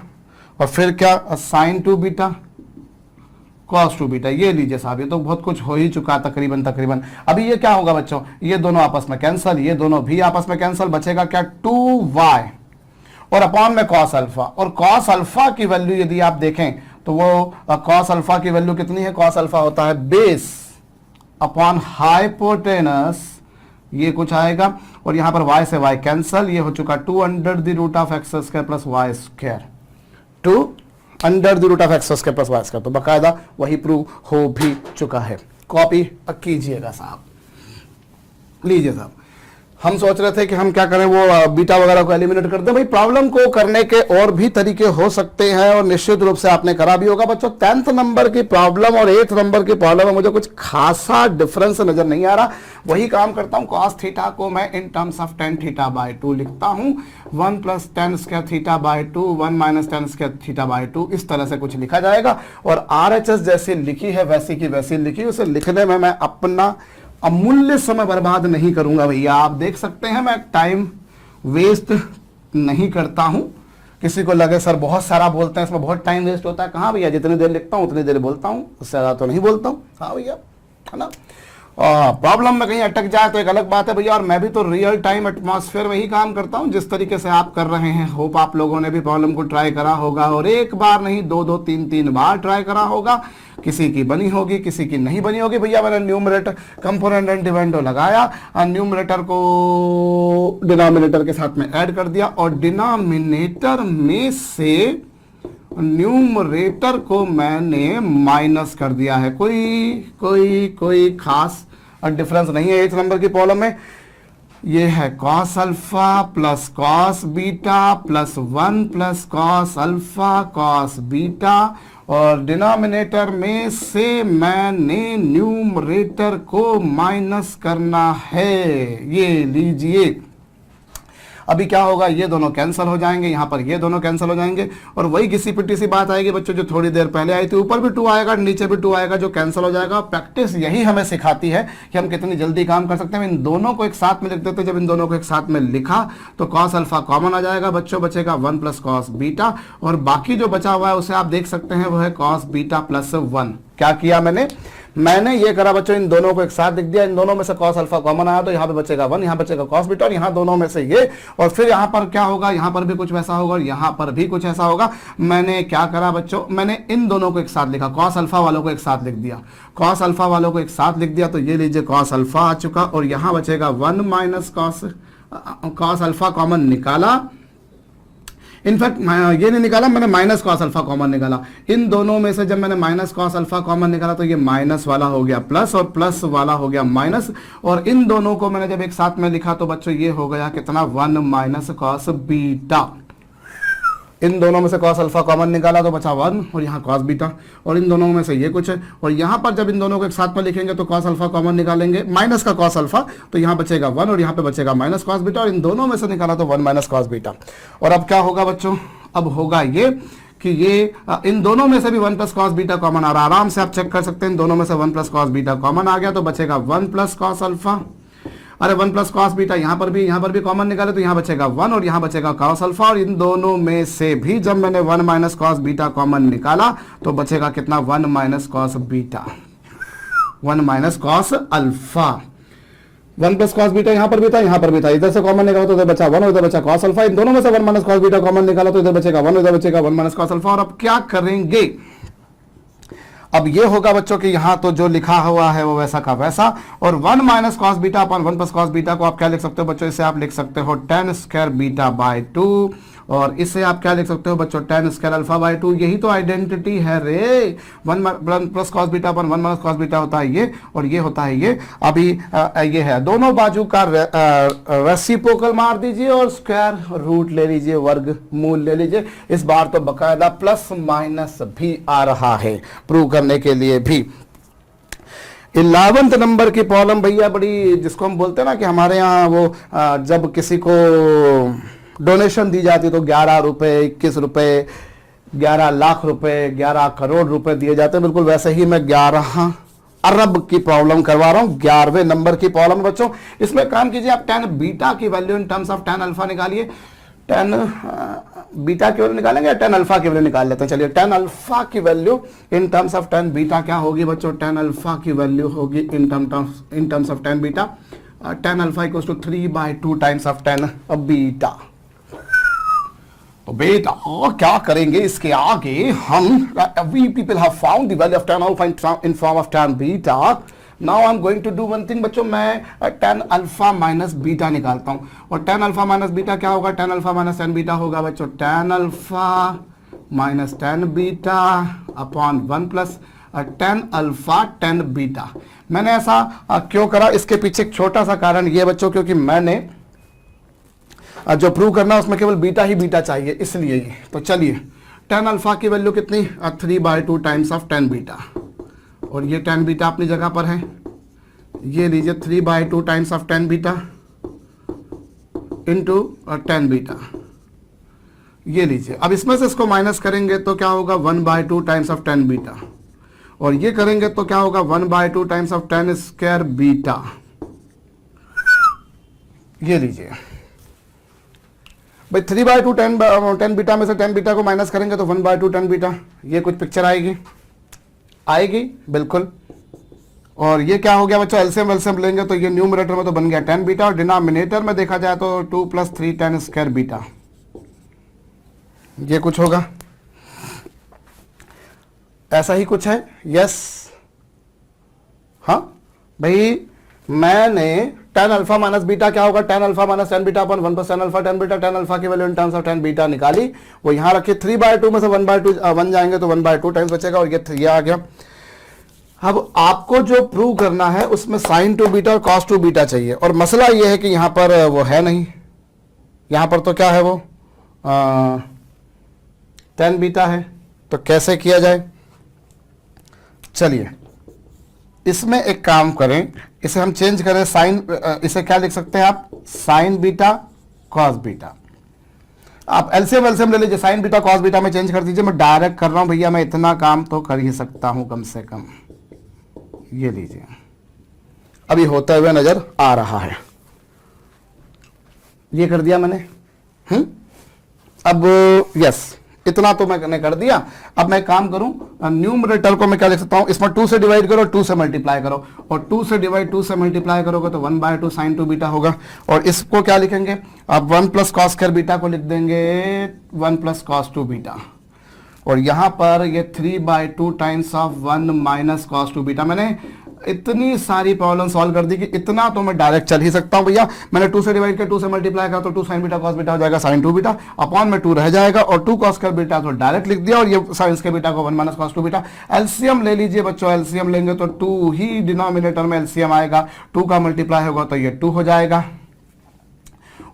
और फिर क्या sine 2 beta cos two beta, ये लीजिए साहब, ये तो बहुत कुछ हो ही चुका तकरीबन तकरीबन। अभी ये क्या होगा बच्चों, ये दोनों आपस में कैंसल, ये दोनों भी आपस में कैंसल, बचेगा क्या 2y, और अपॉन में कॉस अल्फा, और कॉस अल्फा की वैल्यू यदि आप देखें तो वो कॉस अल्फा की वैल्यू कितनी है, कॉस अल्फा होता है बेस अपॉन हाइपोटेनस, ये कुछ आएगा, और यहां पर y से y कैंसल, ये हो चुका 2 under the root of x square plus y square, 2 under the root of x square plus y square, तो बकायदा वही प्रूव हो भी चुका है। कॉपी कीजिएगा साहब, लीजिए साहब। हम सोच रहे थे कि हम क्या करें, वो बीटा वगैरह को एलिमिनेट कर दें, भाई प्रॉब्लम को करने के और भी तरीके हो सकते हैं, और निश्चित रूप से आपने करा भी होगा बच्चों। 10th नंबर की प्रॉब्लम और 8th नंबर की प्रॉब्लम में मुझे कुछ खासा डिफरेंस नजर नहीं आ रहा। वही काम करता हूं, cos थीटा को मैं इन terms of tan theta by 2 लिखता हूं, 1 plus tan square theta by 2, 1 minus tan square theta by 2, इस तरह से कुछ लिखा जाएगा। और RHS जैसे लिखी है वैसी की वैसी लिखी, उसे लिखने में मैं अपना अमूल्य समय बर्बाद नहीं करूंगा भैया। आप देख सकते हैं मैं टाइम वेस्ट नहीं करता हूं। किसी को लगे सर बहुत सारा बोलते हैं, इसमें बहुत टाइम वेस्ट होता है, कहाँ भैया, जितनी देर लिखता हूं उतनी देर बोलता हूं, उससे ज़्यादा तो नहीं बोलता हूं। हाँ भैया, है ना। प्रॉब्लम में कहीं अटक जाए तो एक अलग बात है भैया, और मैं भी तो रियल टाइम एटमॉस्फेयर में ही काम करता हूं जिस तरीके से आप कर रहे हैं। होप आप लोगों ने भी प्रॉब्लम को ट्राई करा होगा, और एक बार नहीं 2-2 3-3 बार ट्राई करा होगा। किसी की बनी होगी, किसी की नहीं बनी होगी। भैया मैंने न्यूमरेटर कंपोनेंट एंड डिविडेंड लगाया, न्यूमरेटर को डिनोमिनेटर के साथ में ऐड कर दिया, और डिनोमिनेटर में से न्यूमरेटर को मैंने माइनस कर दिया है। कोई खास डिफरेंस नहीं है 8th नंबर की प्रॉब्लम में। ये है cos alpha plus cos beta plus 1 plus cos alpha cos beta, और डिनोमिनेटर में से मैंने न्यूमरेटर को माइनस करना है। ये लीजिए, अभी क्या होगा, ये दोनों कैंसिल हो जाएंगे, यहाँ पर ये दोनों कैंसिल हो जाएंगे, और वही घिसी पिटी सी बात आएगी बच्चों जो थोड़ी देर पहले आई थी। ऊपर भी 2 आएगा, नीचे भी 2 आएगा, जो कैंसिल हो जाएगा। प्रैक्टिस यही हमें सिखाती है कि हम कितनी जल्दी काम कर सकते हैं। इन दोनों को एक साथ में लिख देते हैं। जब इन दोनों को एक साथ में लिखा तो कॉस अल्फा कॉमन आ जाएगा बच्चों, बचेगा 1 प्लस कॉस बीटा, और बाकी जो बचा हुआ है उसे आप देख सकते हैं वो है कॉस बीटा प्लस 1। क्या किया मैंने ये करा बच्चों, इन दोनों को एक साथ लिख दिया। इन दोनों में से कॉस अल्फा कॉमन आया तो यहाँ पे बचेगा 1, यहाँ बचेगा कॉस बीटा, और यहाँ दोनों में से ये, और फिर यहाँ पर क्या होगा, यहाँ पर भी कुछ वैसा होगा और यहाँ पर भी कुछ ऐसा होगा। मैंने क्या करा बच्चों, मैंने इन दोनों को एक साथ लिखा, कॉस अल्फा वालों को एक साथ लिख दिया, कॉस अल्फा वालों को एक साथ लिख दिया, तो ये लीजिए कॉस अल्फा आ चुका, और यहाँ बचेगा 1 माइनस कॉस अल्फा कॉमन निकाला, इनफैक्ट ये नहीं निकाला मैंने, माइनस कॉस अल्फा कॉमन निकाला। इन दोनों में से जब मैंने माइनस कॉस अल्फा कॉमन निकाला तो ये माइनस वाला हो गया प्लस और प्लस वाला हो गया माइनस, और इन दोनों को मैंने जब एक साथ में लिखा तो बच्चों ये हो गया कितना 1 माइनस कॉस बीटा। इन दोनों में से कॉस अल्फा कॉमन निकाला तो बचा 1 और यहाँ कॉस बीटा, और इन दोनों में से ये कुछ है, और यहाँ पर जब इन दोनों को एक साथ में लिखेंगे तो कॉस अल्फा कॉमन निकालेंगे, माइनस का कॉस अल्फा, तो यहाँ बचेगा 1 और यहाँ पे बचेगा माइनस कॉस बीटा, और इन दोनों में से निकाला तो 1 माइनस कॉस बीटा। और अब क्या होगा बच्चों, अब होगा ये कि ये इन दोनों में से भी 1 प्लस कॉस बीटा कॉमन आ रहा है। आराम से आप चेक कर सकते हैं, इन दोनों में से 1 प्लस कॉस बीटा कॉमन आ गया तो बचेगा 1 प्लस कॉस अल्फा। अरे 1 प्लस कॉस बीटा यहाँ पर भी कॉमन निकाले तो यहाँ बचेगा 1 और यहाँ बचेगा कॉस अल्फा, और इन दोनों में से भी जब मैंने 1 माइनस कॉस बीटा कॉमन निकाला तो बचेगा कितना 1 minus cos beta, 1 minus cos alpha. 1 plus cos beta यहाँ पर भी था, यहाँ पर भी था, इधर से कॉमन निकाला तो इधर बचा 1 और इधर बचा कॉस अल्फा। इन दोनों में से 1 माइनस कॉस बीटा कॉमन निकाला तो इधर बचेगा 1 और इधर बचेगा 1 माइनस कॉस अल्फा। और अब क्या करेंगे, अब ये होगा बच्चों कि यहाँ तो जो लिखा हुआ है वो वैसा का वैसा, और 1 minus cos beta upon 1 plus cos beta को आप क्या लिख सकते हो बच्चों, इसे आप लिख सकते हो tan स्क्वायर बीटा बाय 2, और इसे आप क्या लिख सकते हो बच्चों, tan स्क्वायर अल्फा बाय 2। यही तो आइडेंटिटी है रे, 1 plus cos beta upon 1 minus cos beta होता है ये, और ये होता है ये। अभी ये है, दोनों बाजू का रेसिप्रोकल मार दीजिए और स्क्वायर रूट ले लीजिए, वर्ग मूल ले लीजिए। इस बार तो बकायदा प्लस माइनस भी आ रहा है प्रूव करने के लिए भी। 11th नंबर की प्रॉब्लम भैया बड़ी, जिसको हम बोलते हैं ना कि हमारे यहाँ वो जब किसी को डोनेशन दी जाती तो 11 रुपए, 21 रुपए, 11 लाख रुपए, 11 करोड़ रुपए दिए जाते हैं, बिल्कुल वैसे ही मैं 11 अरब की प्रॉब्लम करवा रहा हूं। 11वें नंबर की प्रॉब्लम बच्चों। इसमें काम कीजिए, आप tan बीटा की value in terms of tan alpha निकालिए। tan बीटा की वैल्यू निकालेंगे या tan अल्फा की वैल्यू निकाल लेते हैं। चलिए, tan अल्फा की value in terms of tan beta क्या होगी बच्चों, tan अल्फा की वैल्यू होगी in terms of tan beta, tan alpha equals to 3/2 times of tan beta. तो बेटा क्या करेंगे इसके आगे हम, we people have found the value of tan alpha in form of tan beta. Now I am going to do one thing बच्चों, मैं tan अल्फा माइनस बीटा निकालता हूं, और tan अल्फा माइनस बीटा क्या होगा, tan alpha minus tan beta होगा बच्चों tan alpha minus tan beta upon 1 plus tan alpha tan beta. मैंने ऐसा क्यों करा, इसके पीछे एक छोटा सा कारण ये बच्चों, क्योंकि मैंने जो प्रूव करना है उसमें केवल बीटा ही बीटा चाहिए, इसलिए ये। तो चलिए, tan अल्फा की वैल्यू कितनी, 3/2 टाइम्स ऑफ tan बीटा, और ये tan बीटा अपनी जगह पर है, ये लीजिए 3/2 times of tan beta into tan beta, ये लीजिए। अब इसमें से इसको माइनस करेंगे तो क्या होगा 1/2 टाइम्स ऑफ tan बीटा, और ये करेंगे तो क्या होगा 1/2 times of tan square beta, ये लीजिए भाई। 3/2 tan बीटा में से tan बीटा को माइनस करेंगे तो 1/2 tan बीटा, ये कुछ पिक्चर आएगी बिल्कुल। और ये क्या हो गया बच्चों, एलसीएम लेंगे तो ये न्यूमरेटर में तो बन गया tan बीटा, और डिनोमिनेटर में देखा जाए तो 2 + 3 tan स्क्वायर बीटा, ये कुछ होगा, ऐसा ही कुछ है। यस, हाँ भाई, मैंने tan अल्फा माइनस बीटा क्या होगा, tan alpha minus tan beta upon 1 + tan alpha tan beta, tan alpha की value in terms of tan beta निकाली, वो यहां रखी, 3/2 में से 1/2 1 जाएंगे तो 1/2 टाइम्स बचेगा, और ये आ गया। अब आपको जो प्रूव करना है उसमें sin 2 बीटा और cos 2 बीटा चाहिए, और मसला ये है कि यहां पर वो है नहीं, यहां पर तो क्या है वो tan बीटा है, तो कैसे किया जाए। चलिए, इसमें एक काम करें, इसे हम चेंज करें, साइन, इसे क्या लिख सकते हैं आप, साइन बीटा कॉस बीटा। आप एलसीएम ले लीजिए, साइन बीटा कॉस बीटा में चेंज कर दीजिए। मैं डायरेक्ट कर रहा हूं भैया, मैं इतना काम तो कर ही सकता हूं कम से कम। ये लीजिए, अभी होता हुआ नजर आ रहा है, ये कर दिया मैंने। अब यस, इतना तो मैंने कर दिया। अब मैं काम करूं, न्यूमरेटर को मैं क्या लिख सकता हूं, इसमें 2 से डिवाइड करो, 2 से मल्टीप्लाई करो, और 2 से मल्टीप्लाई करोगे तो 1/2 sin 2 बीटा होगा। और इसको क्या लिखेंगे, अब 1 + cos स्क्वायर बीटा को लिख देंगे 1 + cos 2 बीटा, और यहां पर ये 3/2 टाइम्स ऑफ 1 - cos 2 बीटा। मैंने इतनी सारी प्रॉब्लम सॉल्व कर दी कि इतना तो मैं डायरेक्ट चल ही सकता हूं भैया। मैंने 2 से डिवाइड किया, 2 से मल्टीप्लाई करा तो 2 sin बीटा cos बीटा हो जाएगा sin 2 बीटा, अपॉन में 2 रह जाएगा और 2 cos स्क्वायर बीटा तो डायरेक्ट लिख दिया, और ये sin के बीटा को 1 माइनस cos 2 बीटा। एलसीएम ले लीजिए बच्चों, एलसीएम लेंगे तो 2 ही डिनोमिनेटर में एलसीएम आएगा, 2 का मल्टीप्लाई होगा तो ये 2 हो जाएगा,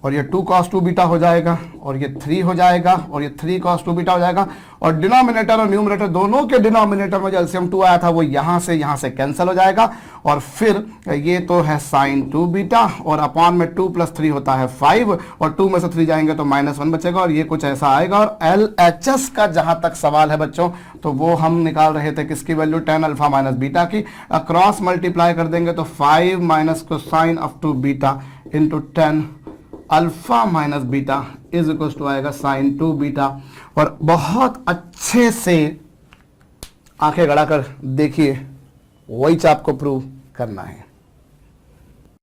और ये 2 cos 2 बीटा हो जाएगा, और ये 3 हो जाएगा, और ये 3 cos 2 बीटा हो जाएगा, और डिनोमिनेटर और न्यूमरेटर दोनों के डिनोमिनेटर में जो एलसीएम 2 आया था वो यहाँ से कैंसिल हो जाएगा, और फिर ये तो है sin 2 बीटा, और अपॉन में 2 + 3 होता है 5, और 2 में से 3 जाएंगे तो -1 बचेगा, और ये कुछ ऐसा आएगा। और LHS का जहां तक सवाल है बच्चों, तो वो हम निकाल रहे थे किसकी value, tan alpha minus beta की। क्रॉस मल्टीप्लाई कर देंगे तो 5 minus cosine of 2 beta into 10 alpha minus beta is equal to आएगा sin 2 बीटा। और बहुत अच्छे से आंखें गड़ा कर देखिए, वही आपको प्रूव करना है।